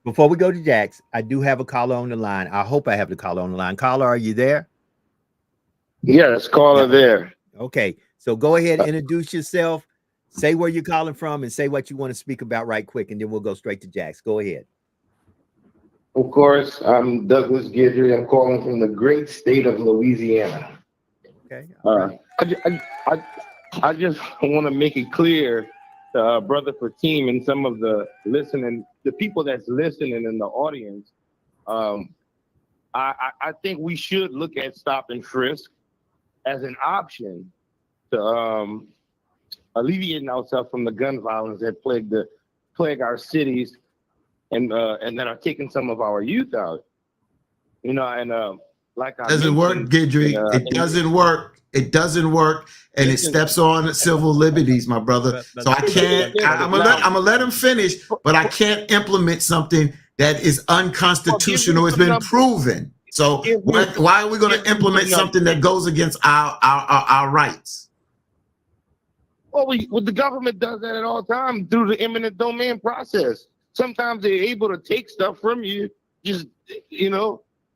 I do have a caller on the line. I hope I have the caller on the line. Caller, are you there? Yes, caller there. Okay, so go ahead, introduce yourself, say where you're calling from, and say what you want to speak about right quick, and then we'll go straight to Jax. Go ahead. Of course, I'm Douglas Guidry. I'm calling from the great state of Louisiana. Okay. I just want to make it clear to Brother Fatim and some of the people that's listening in the audience. I think we should look at stop and frisk as an option to alleviating ourselves from the gun violence that plague our cities and that are taking some of our youth out. Like I doesn't work, Guidry. It doesn't work. It doesn't work, and it steps on civil liberties, my brother. So I can't. I'm gonna let him finish, but I can't implement something that is unconstitutional. It's been proven. So why are we going to implement something that goes against our rights? Well, the government does that at all times through the eminent domain process. Sometimes they're able to take stuff from you,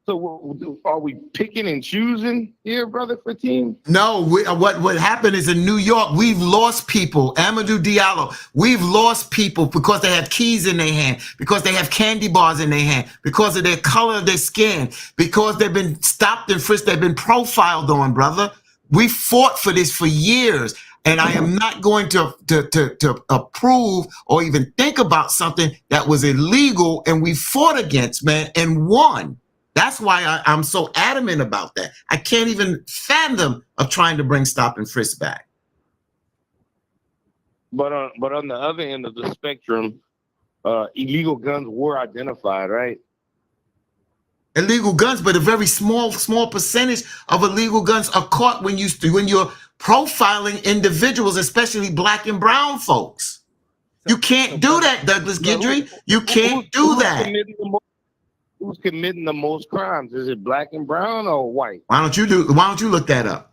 So are we picking and choosing here, Brother Fatim? No, what happened is in New York, we've lost people. Amadou Diallo, we've lost people because they have keys in their hand, because they have candy bars in their hand, because of their color of their skin, because they've been stopped and frisked, they've been profiled on, brother. We fought for this for years. And I am not going to approve or even think about something that was illegal and we fought against, man, and won. That's why I'm so adamant about that. I can't even fathom of trying to bring stop and frisk back. But on the other end of the spectrum, illegal guns were identified, right? Illegal guns, but a very small percentage of illegal guns are caught when you're profiling individuals, especially black and brown folks. You can't do that, Douglas Guidry. You can't do that. Who's committing the most crimes? Is it black and brown or white? Why don't you look that up?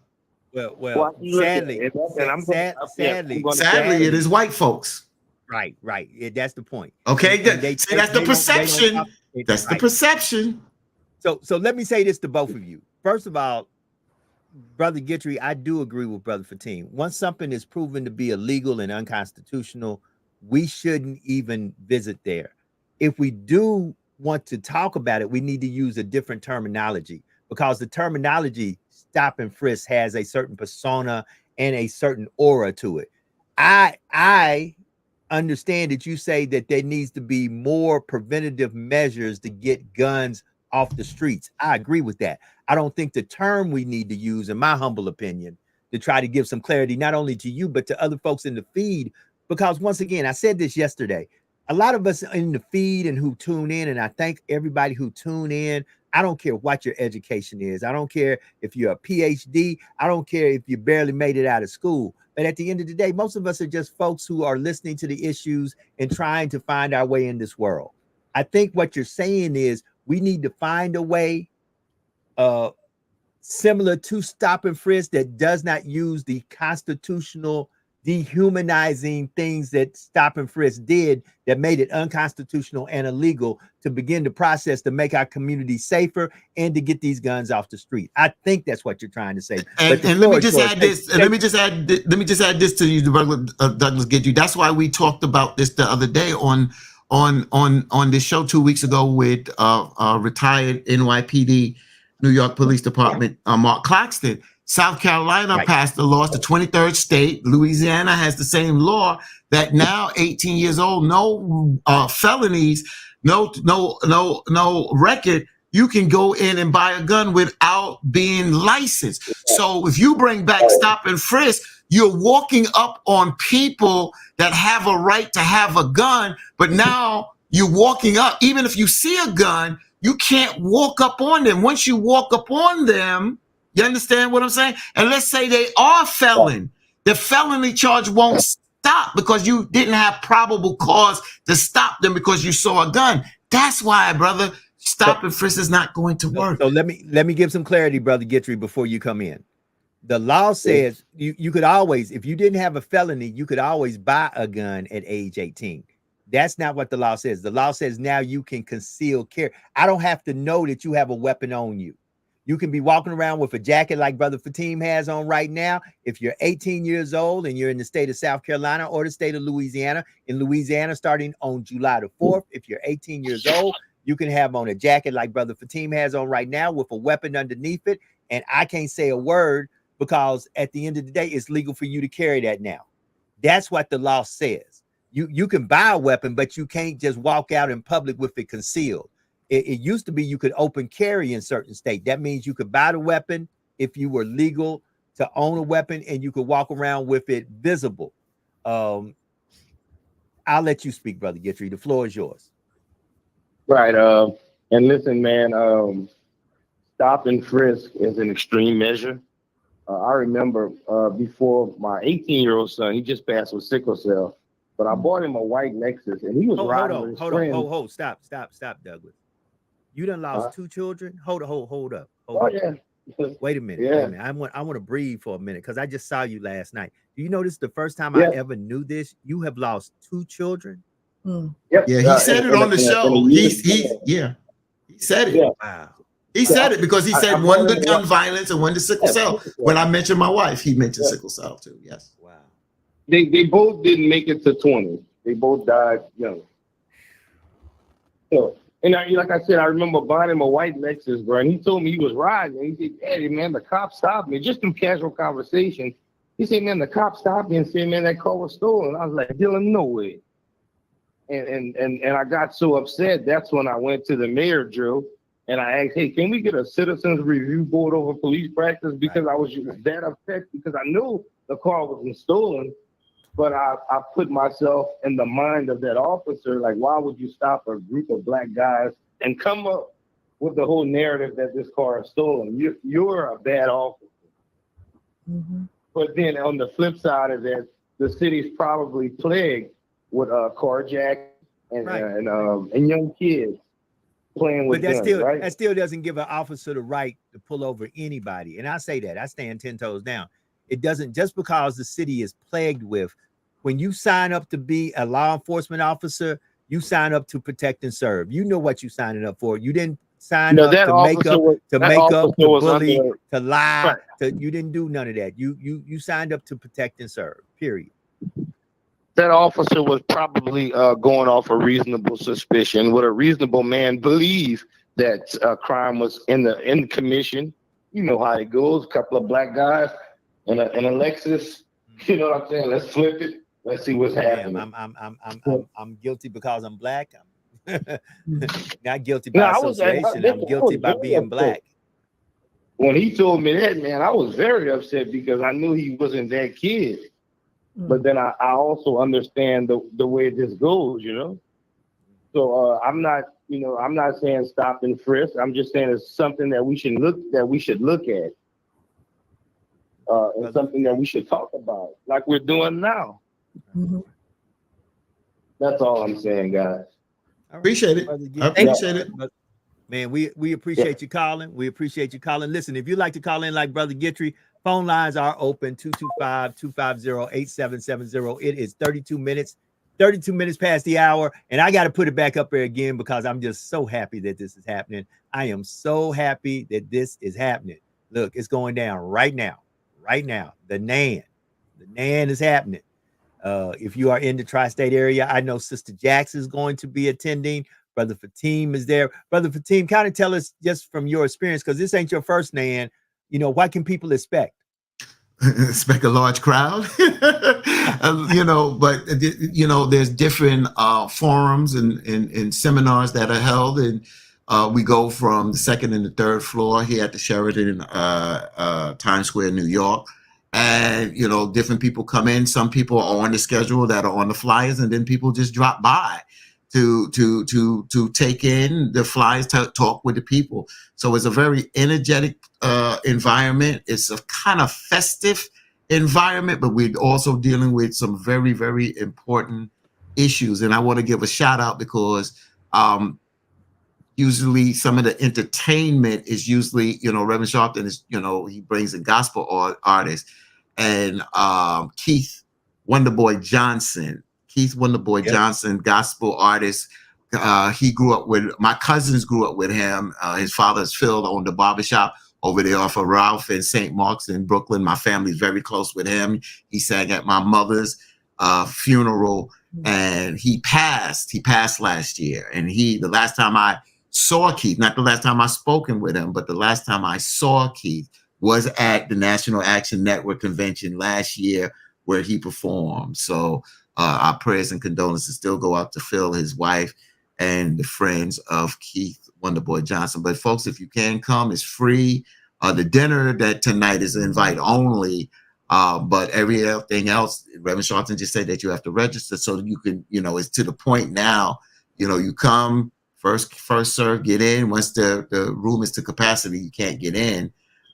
Well, sadly, it is white folks. Right. That's the point. Okay, that's the perception. That's the perception. So let me say this to both of you. First of all, Brother Guidry, I do agree with Brother Fatim. Once something is proven to be illegal and unconstitutional, we shouldn't even visit there. If we do want to talk about it, we need to use a different terminology, because the terminology stop and frisk has a certain persona and a certain aura to it. I understand that you say that there needs to be more preventative measures to get guns off the streets. I agree with that. I don't think the term we need to use, in my humble opinion, to try to give some clarity, not only to you, but to other folks in the feed, because once again, I said this yesterday, a lot of us in the feed and who tune in, and I thank everybody who tune in. I don't care what your education is. I don't care if you're a PhD. I don't care if you barely made it out of school. But at the end of the day, most of us are just folks who are listening to the issues and trying to find our way in this world. I think what you're saying is we need to find a way similar to stop and frisk that does not use the constitutional dehumanizing things that stop and frisk did that made it unconstitutional and illegal, to begin the process to make our community safer and to get these guns off the street. I think that's what you're trying to say. And let me just add this. Let me just add this to you, Douglas Guidry. That's why we talked about this the other day on this show 2 weeks ago with retired NYPD New York Police Department Mark Claxton. South Carolina Right. passed the law. It's the 23rd state. Louisiana has the same law that now 18 years old, no felonies, no record. You can go in and buy a gun without being licensed. So if you bring back stop and frisk, you're walking up on people that have a right to have a gun, but now you're walking up. Even if you see a gun, you can't walk up on them. Once you walk up on them, you understand what I'm saying? And let's say they are felon. The felony charge won't stop because you didn't have probable cause to stop them because you saw a gun. That's why, brother, stop and frisk is not going to work. So let me give some clarity, Brother Guidry, before you come in. The law says you could always, if you didn't have a felony, you could always buy a gun at age 18. That's not what the law says. The law says now you can conceal carry. I don't have to know that you have a weapon on you. You can be walking around with a jacket like Brother Fatim has on right now. If you're 18 years old and you're in the state of South Carolina or the state of Louisiana, in Louisiana starting on July the 4th, if you're 18 years old, you can have on a jacket like Brother Fatim has on right now with a weapon underneath it. And I can't say a word because at the end of the day, it's legal for you to carry that now. That's what the law says. You can buy a weapon, but you can't just walk out in public with it concealed. It used to be you could open carry in certain states. That means you could buy the weapon if you were legal to own a weapon and you could walk around with it visible. I'll let you speak, Brother Guidry. The floor is yours. Right. And listen, man, stop and frisk is an extreme measure. I remember before my 18-year-old son, he just passed with sickle cell, but I bought him a white Lexus and he was riding with his friend. Stop, Douglas. You done lost two children? Hold up. Yeah. Wait a minute. Yeah. Wait a minute. I want to breathe for a minute because I just saw you last night. Do you know this is the first time I ever knew this? You have lost two children? Yep. Yeah, he said it on the show. He said it. Yeah. Wow. He said it because he said one to gun violence and one to sickle cell. When I mentioned my wife, he mentioned sickle cell too. Yes. Wow. They both didn't make it to 20. They both died young. So, and like I said, I remember buying him a white Lexus, bro. And he told me he was riding. And he said, "Daddy, man, the cop stopped me." Just through casual conversation, he said, "Man, the cop stopped me and said, man, that car was stolen." I was like, "Dylan, no way." And I got so upset. That's when I went to the mayor, Joe, and I asked, "Hey, can we get a citizens review board over police practice?" Because I was that upset because I knew the car wasn't stolen. But I put myself in the mind of that officer, like, why would you stop a group of black guys and come up with the whole narrative that this car is stolen? You're a bad officer. Mm-hmm. But then on the flip side of that, the city's probably plagued with carjacking and young kids playing with guns, right? That still doesn't give an officer the right to pull over anybody. And I say that, I stand 10 toes down. It doesn't, just because the city is plagued with, when you sign up to be a law enforcement officer, you sign up to protect and serve. You know what you're signing up for. You didn't sign up to make up, to bully, to lie. Right. You didn't do none of that. You signed up to protect and serve, period. That officer was probably going off a reasonable suspicion. Would a reasonable man believe that crime was in the commission? You know how it goes. A couple of black guys and a Lexus. You know what I'm saying? Let's flip it. Let's see what's happening. I'm guilty because I'm black. I'm not guilty by association. I'm guilty by being black. When he told me that, man, I was very upset because I knew he wasn't that kid. But then I also understand the way this goes, you know. So I'm not saying stop and frisk. I'm just saying it's something that we should look at. It's something that we should talk about, like we're doing now. Mm-hmm. That's all I'm saying, guys. Appreciate it. I appreciate it. Man, we appreciate you calling. We appreciate you calling. Listen, if you'd like to call in like Brother Guidry, phone lines are open, 225-250-8770. It is 32 minutes past the hour. And I got to put it back up there again because I'm just so happy that this is happening. I am so happy that this is happening. Look, it's going down right now. The NAN is happening. If you are in the tri-state area, I know Sister Jax is going to be attending. Brother Fatim is there. Brother Fatim, kind of tell us just from your experience, because this ain't your first NAN. what can people expect? Expect a large crowd, but there's different forums and seminars that are held, and we go from the second and the third floor here at the Sheraton, Times Square, New York. And, different people come in. Some people are on the schedule that are on the flyers, and then people just drop by to take in the flyers, to talk with the people. So it's a very energetic environment. It's a kind of festive environment, but we're also dealing with some very, very important issues. And I want to give a shout out because usually some of the entertainment is usually, Reverend Sharpton is, he brings in gospel artists, and Keith Wonderboy Johnson, Johnson, gospel artist. He grew up with, my cousins grew up with him. His father's Phil owned a barbershop over there off of Ralph and St. Mark's in Brooklyn. My family's very close with him. He sang at my mother's funeral, and he passed last year. And the last time I saw Keith, not the last time I spoken with him, but the last time I saw Keith was at the National Action Network convention last year where he performed. So our prayers and condolences still go out to Phil, his wife, and the friends of Keith Wonderboy Johnson. But folks, if you can come, it's free. The dinner that tonight is invite only, but everything else, Reverend Sharpton just said that you have to register so that you can, it's to the point now, you come first serve, get in. Once the room is to capacity, you can't get in.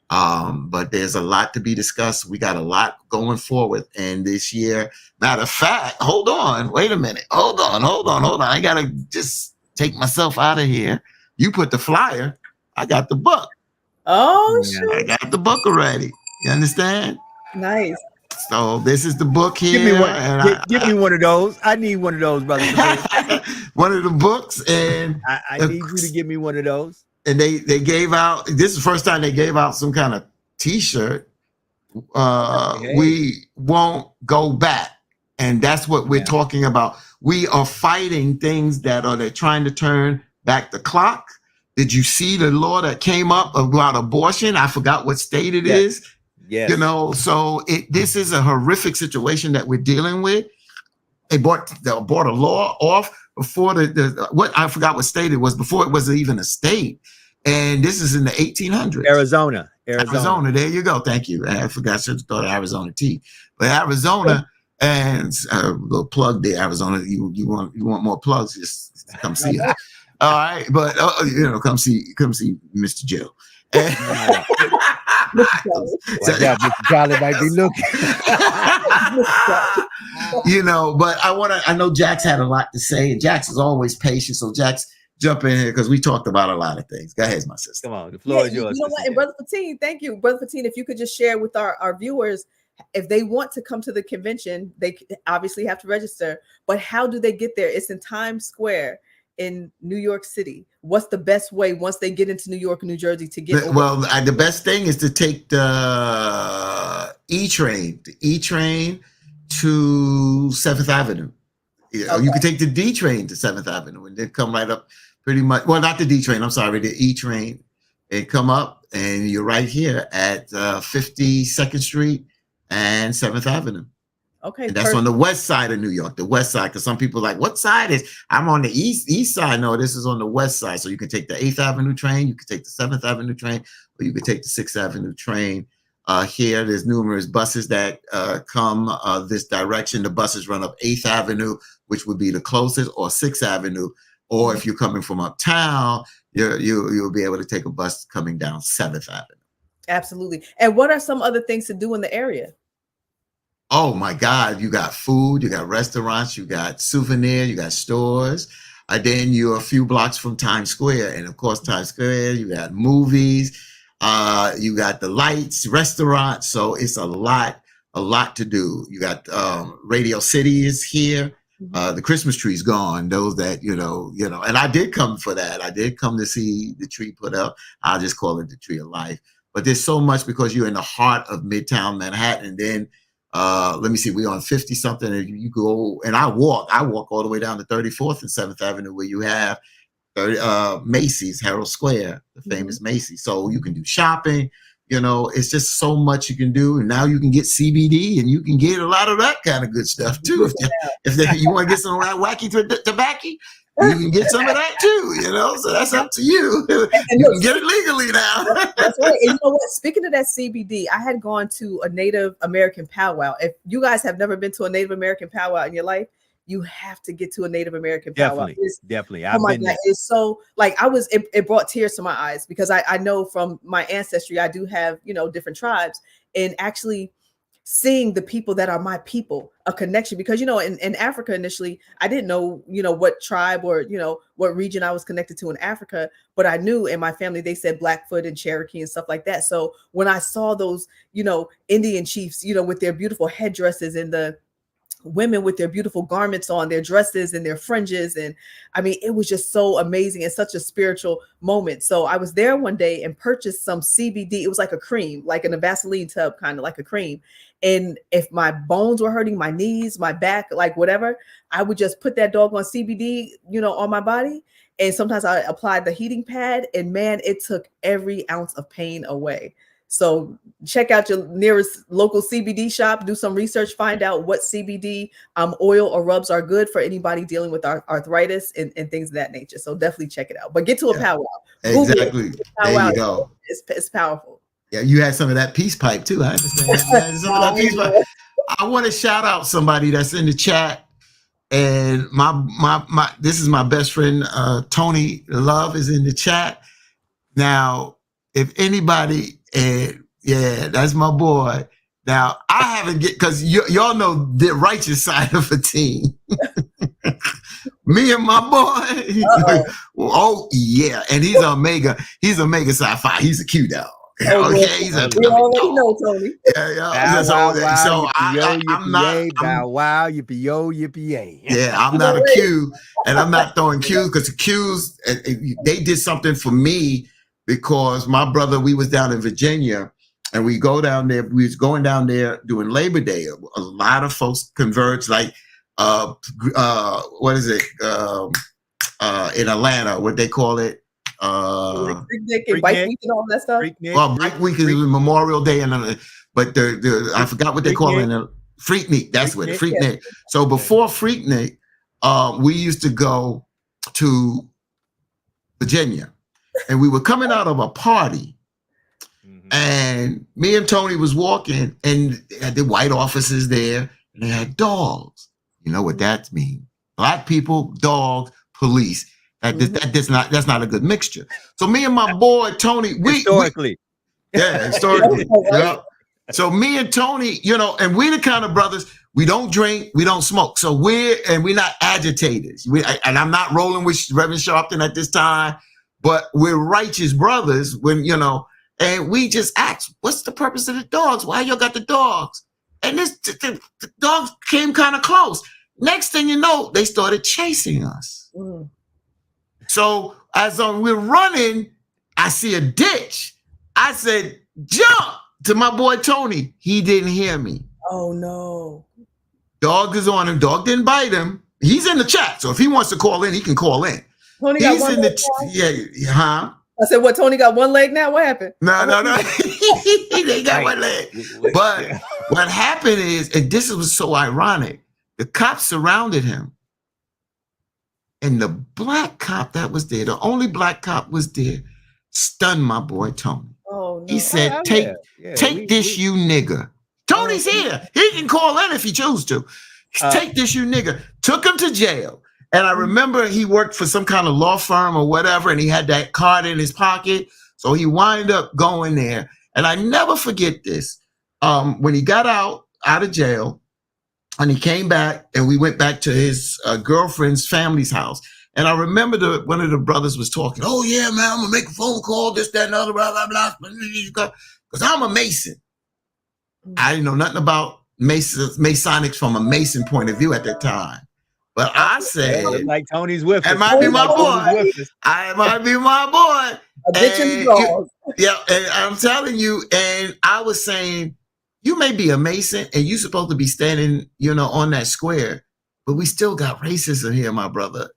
But there's a lot to be discussed. We got a lot going forward. And this year, matter of fact, hold on, wait a minute. Hold on. I got to just take myself out of here. You put the flyer. I got the book. Oh, sure. I got the book already. You understand? Nice. So this is the book here. Give me one of those. I need one of those, brother. One of the books. And I need you to give me one of those. And they gave out, this is the first time they gave out some kind of t-shirt. We won't go back. And that's what we're talking about. We are fighting things they're trying to turn back the clock. Did you see the law that came up about abortion? I forgot what state it is. Yes. So this is a horrific situation that we're dealing with. They brought a law off before what I forgot what state it was, before it was even a state. And this is in the 1800s. Arizona. There you go. Thank you. I forgot. I should have thought of Arizona tea, but Arizona, and a little plug there. Arizona. You want more plugs? Just come see us. All right, but come see Mr. Joe. Mr. Charlie might be looking. But I know Jax had a lot to say, and Jax is always patient. So Jax, jump in here because we talked about a lot of things. Go ahead, my sister. Come on, the floor is yours. You know what? And Brother Patine, thank you. Brother Patine, if you could just share with our viewers, if they want to come to the convention, they obviously have to register, but how do they get there? It's in Times Square in New York City. What's the best way once they get into New York and New Jersey to get over? Well, the best thing is to take the E-train to 7th Avenue. Okay. You can take the D train to 7th Avenue and then come right up pretty much. Well, not the D train. I'm sorry, the E train. And come up and you're right here at 52nd Street and 7th Avenue. Okay. And that's on the west side of New York, the west side. Because some people are like, what side is? I'm on the east side. No, this is on the west side. So you can take the 8th Avenue train, you can take the 7th Avenue train, or you can take the 6th Avenue train. Here, there's numerous buses that come this direction. The buses run up 8th Avenue, which would be the closest, or 6th Avenue. Or if you're coming from uptown, you'll be able to take a bus coming down 7th Avenue. Absolutely. And what are some other things to do in the area? Oh my God, you got food, you got restaurants, you got souvenirs, you got stores. Then you're a few blocks from Times Square. And of course, Times Square, you got movies, you got the lights, restaurants. So it's a lot to do. You got Radio City is here. The Christmas tree's gone. Those that, and I did come for that. I did come to see the tree put up. I'll just call it the Tree of Life. But there's so much because you're in the heart of Midtown Manhattan. And then let me see, we're on 50 something, and you go, and I walk all the way down to 34th and 7th Avenue where you have Macy's, Herald Square, the famous Macy's. So you can do shopping, You know, it's just so much you can do, and now you can get CBD, and you can get a lot of that kind of good stuff too. If you want to get some of that wacky tobacco, you can get some of that too. You know, so that's up to you. You can get it legally now. That's right. And you know what? Speaking of that CBD, I had gone to a Native American powwow. If you guys have never been to a Native American powwow in your life, you have to get to a Native American powwow. Definitely. Oh my God, it's so like it brought tears to my eyes because I know from my ancestry, I do have, you know, different tribes, and actually seeing the people that are my people, a connection, because, you know, in Africa, initially, I didn't know, you know, what tribe or, you know, what region I was connected to in Africa, but I knew in my family, they said Blackfoot and Cherokee and stuff like that. So when I saw those, you know, Indian chiefs, you know, with their beautiful headdresses and the women with their beautiful garments on, their dresses and their fringes. And I mean, it was just so amazing and such a spiritual moment. So I was there one day and purchased some CBD. It was like a cream, like in a Vaseline tub, kind of like a cream. And if my bones were hurting, my knees, my back, like whatever, I would just put that doggone CBD, you know, on my body. And sometimes I applied the heating pad, and man, it took every ounce of pain away. So check out your nearest local CBD shop, do some research, find out what CBD oil or rubs are good for anybody dealing with arthritis and things of that nature. So definitely check it out. But get to a powwow. Exactly. There you go. It's powerful. Yeah, you had some of that peace pipe too. I understand. You had some of that peace pipe. I want to shout out somebody that's in the chat. And my this is my best friend, Tony Love, is in the chat. Now, if anybody, yeah, that's my boy. Now, I haven't because y'all know the righteous side of a team. Me and my boy. Oh yeah, and he's Omega Sci-Fi. He's a Q dog. Okay, he's a we already know, Tony. Yeah. I'm not. Bow wow, yippee yo, yippee yay. Yeah, I'm not a Q, and I'm not throwing Qs because the Qs they did something for me because my brother, we was down in Virginia, and we go down there. We was going down there doing Labor Day. A lot of folks converge, like what is it in Atlanta? What they call it? Like Freaknik and Bike Week and all that stuff. Well, Bike Week is Memorial Day, but the I forgot what they call it. Freaknik. That's what Freaknik. Yeah. So before Freaknik, we used to go to Virginia, and we were coming out of a party, and me and Tony was walking, and they had the white officers there, and they had dogs. You know what that means? Black people, dogs, police. That's not a good mixture. So me and my boy Tony, historically. Yeah. So me and Tony, you know, and we the kind of brothers, we don't drink, we don't smoke. So we're not agitators. And I'm not rolling with Reverend Sharpton at this time, but we're righteous brothers when, you know, and we just asked, what's the purpose of the dogs? Why y'all got the dogs? And the dogs came kind of close. Next thing you know, they started chasing us. So as we're running, I see a ditch. I said, jump to my boy Tony. He didn't hear me. Oh no. Dog is on him. Dog didn't bite him. He's in the chat. So if he wants to call in, he can call in. Tony He's in the huh? I said, what, Tony got one leg now? What happened? No. They got one leg. But what happened is, and this was so ironic, the cops surrounded him. And the black cop that was there, the only black cop was there, stunned my boy Tony. Oh, no. He said, take this, you nigga. Tony's here. He can call in if he chooses to. Take this, you nigga. Took him to jail. And I remember he worked for some kind of law firm or whatever, and he had that card in his pocket. So he wound up going there. And I never forget this. When he got out of jail, and he came back, and we went back to his girlfriend's family's house. And I remember one of the brothers was talking, oh, yeah, man, I'm going to make a phone call, this, that, and other, blah, blah, blah. Because I'm a Mason. I didn't know nothing about Masonics from a Mason point of view at that time. But I said, like Tony's with us. It might be my boy. I might be my boy. A bitch and dog. Yeah, and I'm telling you, and I was saying, you may be a Mason and you're supposed to be standing, you know, on that square, but we still got racism here, my brother.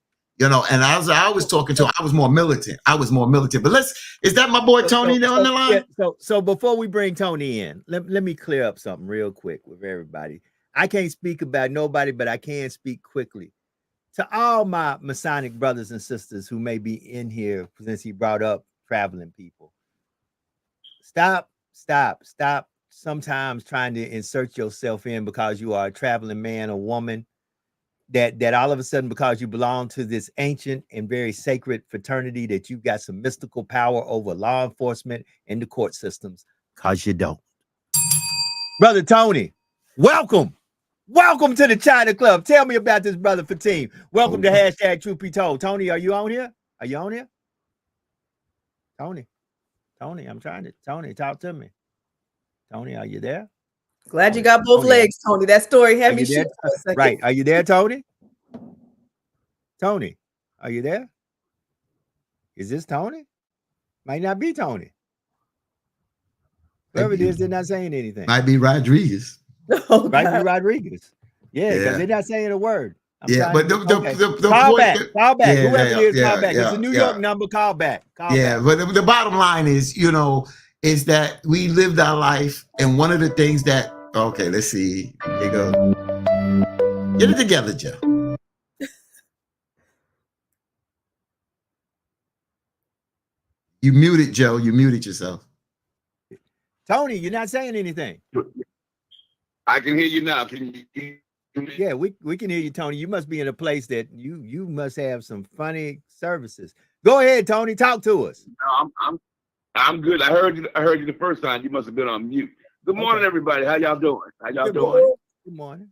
You know, and I was talking to, I was more militant. But is that my boy Tony on the line? Yeah, so before we bring Tony in, let me clear up something real quick with everybody. I can't speak about nobody, but I can speak quickly to all my Masonic brothers and sisters who may be in here since he brought up traveling people. Stop sometimes trying to insert yourself in because you are a traveling man or woman, that all of a sudden, because you belong to this ancient and very sacred fraternity, that you've got some mystical power over law enforcement and the court systems, because you don't. Brother Tony, welcome to the China Club. Tell me about this, brother Fatim. Welcome to hashtag Truth Be Told. Tony, are you on here? Tony, I'm trying to. Tony, talk to me. Tony, are you there? Glad you got both legs, Tony. That story had me shoot for a second. Right. Are you there, Tony? Tony, are you there? Is this Tony? Might not be Tony. Whoever it is, they're not saying anything. Might be Rodriguez. Oh, might be Rodriguez. Yeah, because they're not saying a word. But the call back. Whoever it is, call back. Yeah, it's a New York number. Call back. But the bottom line is, you know, is that we lived our life, and one of the things that, okay, let's see. Here you go. Get it together, Joe. You muted, Joe. You muted yourself. Tony, you're not saying anything. I can hear you now. Can you hear me? Yeah, we can hear you, Tony. You must be in a place that you must have some funny services. Go ahead, Tony. Talk to us. No, I'm good. I heard you the first time. You must have been on mute. Good morning, everybody. How y'all doing? Good morning.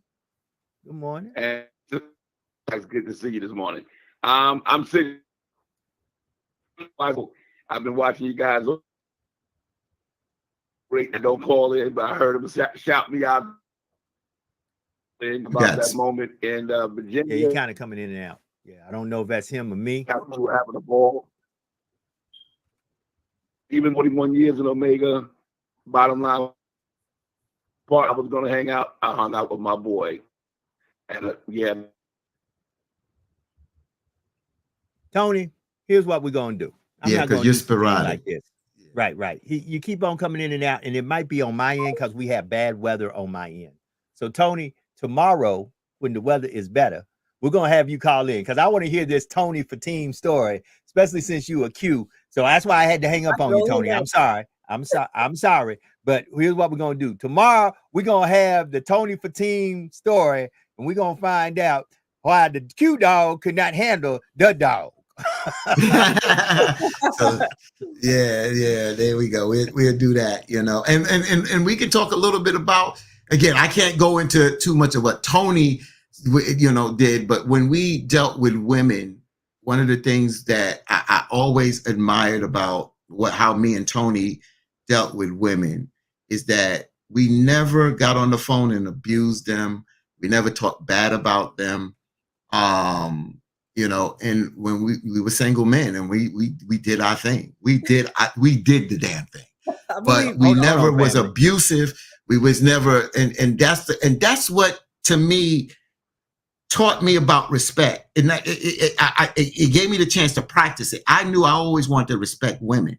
And it's good to see you this morning. I'm sitting. I've been watching you guys. Great, and don't call in, but I heard him shout me out about that moment in Virginia. Yeah, he kind of coming in and out. Yeah, I don't know if that's him or me. Having a ball. Even 41 years in Omega, bottom line, part I was going to hang out, I hung out with my boy. And Tony, here's what we're going to do. I'm not because you're sporadic. Like this. Right. You keep on coming in and out, and it might be on my end because we have bad weather on my end. So, Tony, tomorrow, when the weather is better, we're going to have you call in because I want to hear this Tony Fatim story, especially since you a Q. So that's why I had to hang up on you, Tony. I'm sorry. But here's what we're going to do. Tomorrow, we're going to have the Tony Fatim story, and we're going to find out why the Q dog could not handle the dog. So, there we go. We'll do that, you know, and we can talk a little bit about, again, I can't go into too much of what Tony, you know, did, but when we dealt with women, one of the things that I always admired about how me and Tony dealt with women is that we never got on the phone and abused them. We never talked bad about them. You know, and when we were single men and we did our thing, we did the damn thing, but we never was abusive. We was never, and that's what to me taught me about respect, and it gave me the chance to practice it. I knew I always wanted to respect women,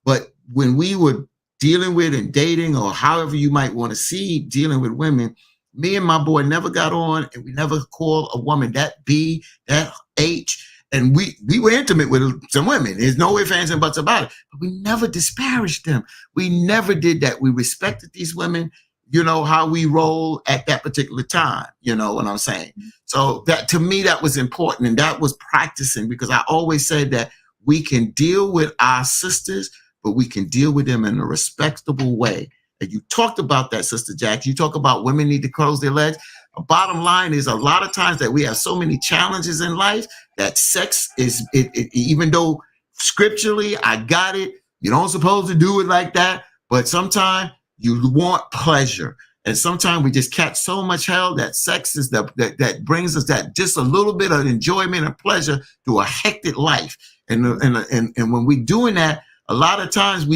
but when we were dealing with and dating, or however you might want to see dealing with women, me and my boy never got on, and we never called a woman that B, that H, and we were intimate with some women. There's no ifs, ands, and buts about it, but we never disparaged them. We never did that. We respected these women, you know, how we roll at that particular time, you know what I'm saying? So that, to me, that was important, and that was practicing, because I always said that we can deal with our sisters, but we can deal with them in a respectable way. And you talked about that, Sister Jack. You talk about women need to close their legs. The bottom line is, a lot of times that we have so many challenges in life that sex is, even though scripturally I got it, you don't supposed to do it like that, but sometimes you want pleasure. And sometimes we just catch so much hell that sex is that brings us that just a little bit of enjoyment and pleasure through a hectic life. And when we're doing that, a lot of times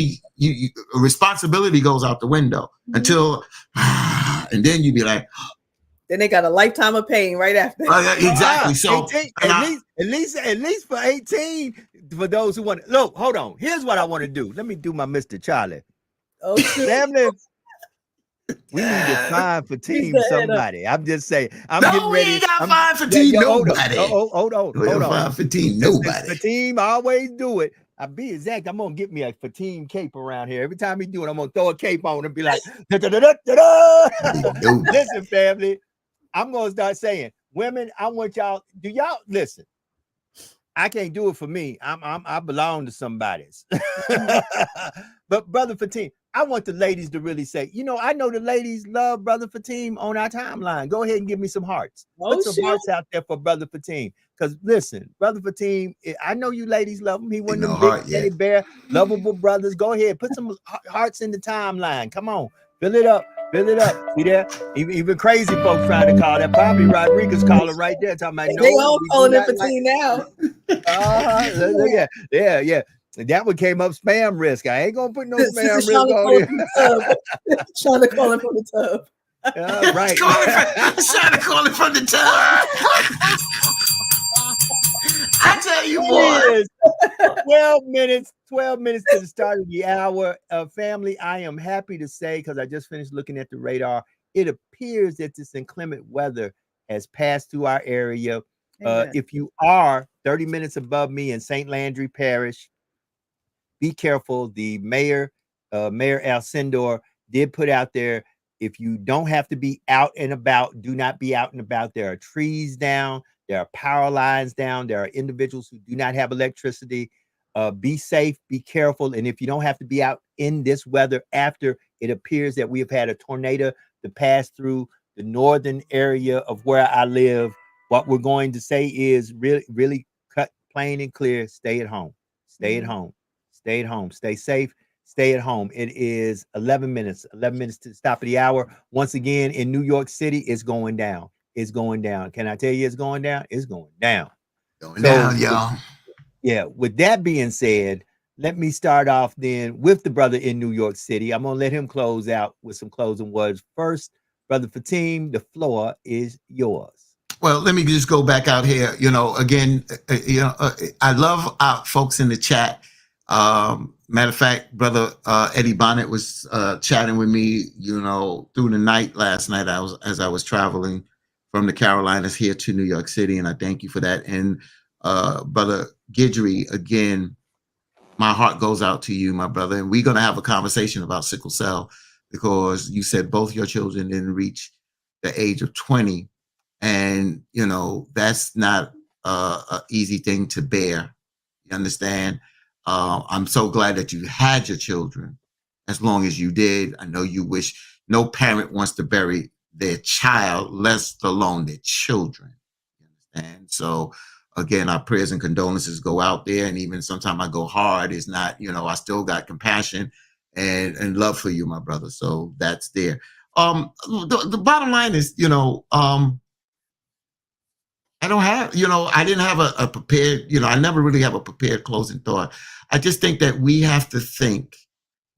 responsibility goes out the window until, and then you be like, Then they got a lifetime of pain right after. Exactly. So 18, at least for 18, for those who want to look, hold on. Here's what I want to do. Let me do my Mr. Charlie. Oh, shit. Family, we need to find for team somebody. I'm just saying. I'm getting ready. We ain't got find for team nobody. Hold on. Find for team nobody. For team, I always do it. I'll be exact. I'm gonna get me a Fatim cape around here. Every time he do it, I'm gonna throw a cape on and be like, listen, family. I'm gonna start saying, women, I want y'all. Do y'all listen? I can't do it for me. I belong to somebody's. But Brother Fatim, I want the ladies to really say, you know, I know the ladies love Brother Fatim on our timeline. Go ahead and give me some hearts. Put some hearts out there for Brother Fatim. Because listen, Brother Fatim, I know you ladies love him. He wasn't a big teddy bear, lovable brothers. Go ahead, put some hearts in the timeline. Come on, fill it up. Fill it up. See there? Even crazy folks trying to call that. Probably Rodriguez calling right there. Talking about they all calling it Fatim now. Yeah. That one came up spam risk. I ain't gonna put no spam risk on here. Trying to call him from the tub. Right. Trying to call it from the tub. I tell you what. 12 minutes to the start of the hour. Family, I am happy to say, because I just finished looking at the radar, it appears that this inclement weather has passed through our area. If you are 30 minutes above me in St. Landry Parish, be careful. The mayor, Mayor Alcindor, did put out there, if you don't have to be out and about, do not be out and about. There are trees down. There are power lines down. There are individuals who do not have electricity. Be safe, be careful. And if you don't have to be out in this weather, after it appears that we have had a tornado to pass through the northern area of where I live, what we're going to say is really cut plain and clear. Stay at home. Stay at home. Stay at home. Stay safe. Stay at home. It is 11 minutes to the stop of the hour. Once again, in New York City, it's going down. It's going down. Can I tell you it's going down? It's going down. Going down, y'all. Yeah. With that being said, let me start off then with the brother in New York City. I'm going to let him close out with some closing words. First, Brother Fatim, the floor is yours. Well, let me just go back out here. You know, again, I love our folks in the chat. Matter of fact, Brother Eddie Bonnet was chatting with me, you know, through the night last night. As I was traveling from the Carolinas here to New York City, and I thank you for that. And Brother Guidry, again, my heart goes out to you, my brother. And we're going to have a conversation about sickle cell, because you said both your children didn't reach the age of 20. And, you know, that's not an easy thing to bear. You understand? I'm so glad that you had your children as long as you did. I know you wish no parent wants to bury their child, let alone their children. You understand? So, again, our prayers and condolences go out there. And even sometimes I go hard. It's not, you know, I still got compassion and love for you, my brother. So that's there. The bottom line is, you know, I don't have, you know, I didn't have a prepared, you know, I never really have a prepared closing thought. I just think that we have to think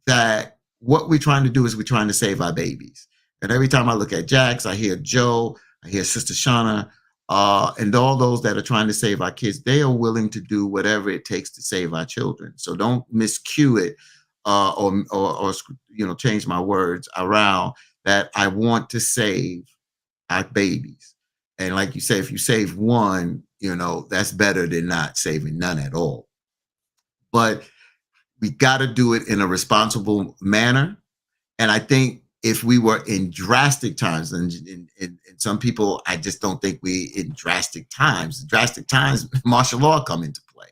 that what we're trying to do is we're trying to save our babies. And every time I look at Jax, I hear Joe, I hear Sister Shauna, and all those that are trying to save our kids, they are willing to do whatever it takes to save our children. So don't miscue it or you know, change my words around that. I want to save our babies. And like you say, if you save one, you know, that's better than not saving none at all. But we got to do it in a responsible manner. And I think if we were in drastic times, and some people, I just don't think we in drastic times, martial law come into play.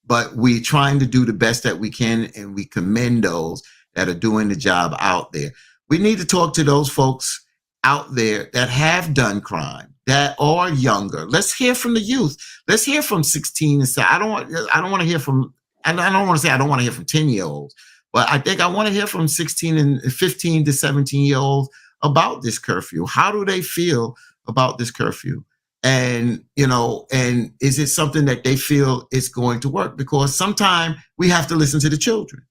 But we're trying to do the best that we can, and we commend those that are doing the job out there. We need to talk to those folks out there that have done crime, that are younger. Let's hear from the youth. Let's hear from 16 and 7. I don't want to hear from 10-year-olds, but I think I want to hear from 16 and 15 to 17-year-olds about this curfew. How do they feel about this curfew? And, you know, and is it something that they feel is going to work? Because sometimes we have to listen to the children.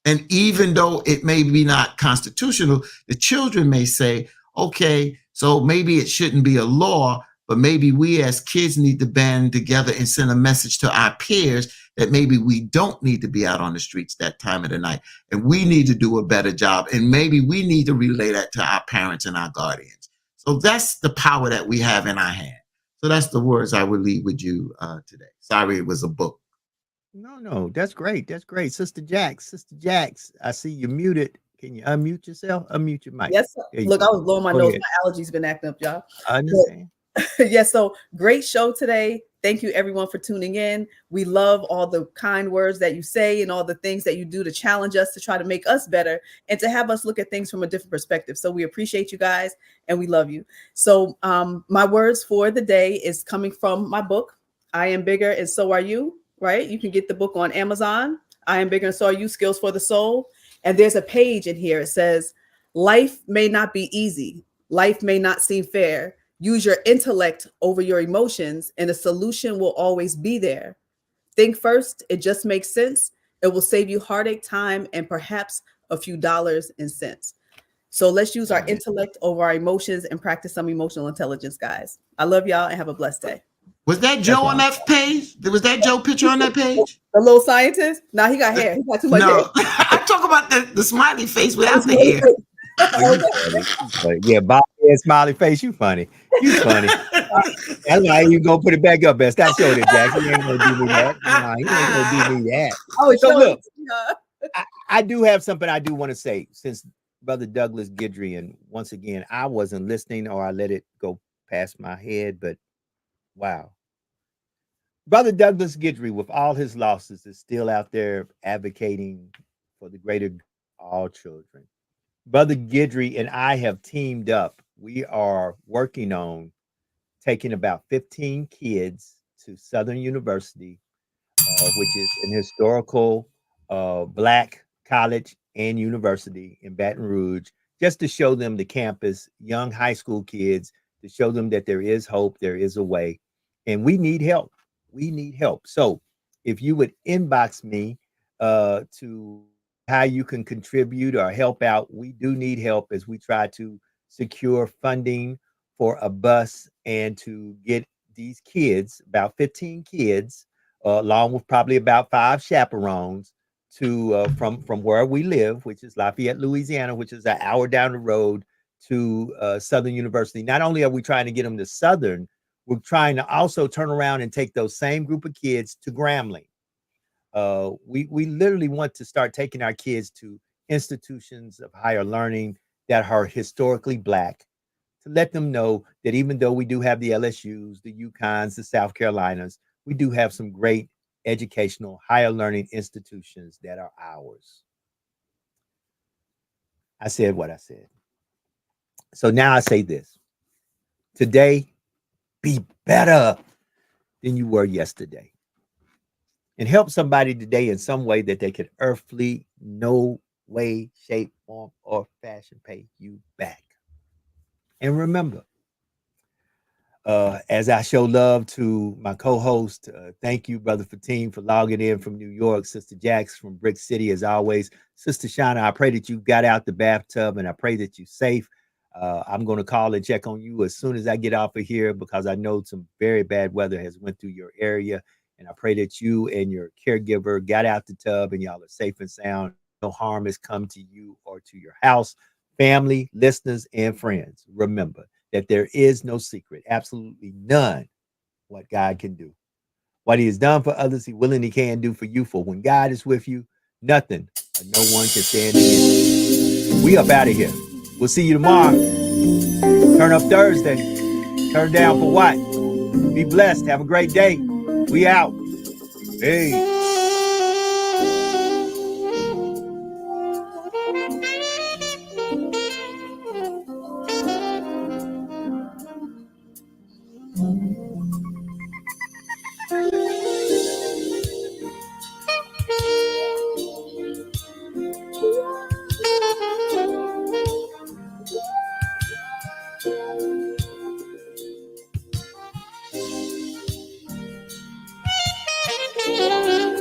And even though it may be not constitutional, the children may say, okay, So maybe it shouldn't be a law, but maybe we as kids need to band together and send a message to our peers that maybe we don't need to be out on the streets that time of the night. And we need to do a better job. And maybe we need to relay that to our parents and our guardians. So that's the power that we have in our hand. So that's the words I would leave with you today. Sorry, it was a book. No, that's great. That's great. Sister Jax, I see you muted. Can you unmute yourself? Unmute your mic. Yes, sir. There you Look, go. I was blowing my Go nose. ahead. My allergies been acting up, y'all. I understand. Yes, so great show today. Thank you everyone for tuning in. We love all the kind words that you say and all the things that you do to challenge us, to try to make us better and to have us look at things from a different perspective. So we appreciate you guys and we love you. So my words for the day is coming from my book, I Am Bigger and So Are You, right? You can get the book on Amazon, I Am Bigger and So Are You, Skills for the Soul. And there's a page in here. It says, life may not be easy. Life may not seem fair. Use your intellect over your emotions, and a solution will always be there. Think first. It just makes sense. It will save you heartache, time, and perhaps a few dollars and cents. So let's use our intellect over our emotions and practice some emotional intelligence, guys. I love y'all and have a blessed day. Was that Joe on that page? Was that Joe picture on that page? The little scientist? No, he got hair. He got too much hair. No, I talk about the smiley face without the hair. Yeah, Bob and smiley face. You funny. You funny. That's why you gonna put it back up, best. Stop showing it, Jack. He ain't gonna do me that. No, he ain't gonna do me that. So look, I do have something I do want to say. Since Brother Douglas Gidrian, once again, I wasn't listening or I let it go past my head, but wow. Brother Douglas Guidry, with all his losses, is still out there advocating for the greater good of all children. Brother Guidry and I have teamed up. We are working on taking about 15 kids to Southern University, which is an historical Black college and university in Baton Rouge, just to show them the campus, young high school kids, to show them that there is hope, there is a way, and we need help. We need help. So if you would inbox me to how you can contribute or help out, we do need help as we try to secure funding for a bus and to get these kids, about 15 kids, along with probably about 5 chaperones, to from where we live, which is Lafayette, Louisiana, which is an hour down the road, to Southern University. Not only are we trying to get them to Southern, we're trying to also turn around and take those same group of kids to Grambling. We literally want to start taking our kids to institutions of higher learning that are historically Black, to let them know that even though we do have the LSUs, the UConns, the South Carolinas, we do have some great educational higher learning institutions that are ours. I said what I said. So now I say this. Today, be better than you were yesterday. And help somebody today in some way that they could earthly, no way, shape, form, or fashion pay you back. And remember, as I show love to my co-host, thank you, Brother Fatim, for logging in from New York. Sister Jax from Brick City, as always. Sister Shauna, I pray that you got out the bathtub, and I pray that you're safe. I'm going to call and check on you as soon as I get off of here, because I know some very bad weather has went through your area. And I pray that you and your caregiver got out the tub and y'all are safe and sound. No harm has come to you or to your house, family, listeners, and friends. Remember that there is no secret, absolutely none, what God can do. What he has done for others, he willingly can do for you. For when God is with you, nothing or no one can stand against you. We up out of here. We'll see you tomorrow. Turn up Thursday. Turn down for what? Be blessed. Have a great day. We out. Hey. Thank you.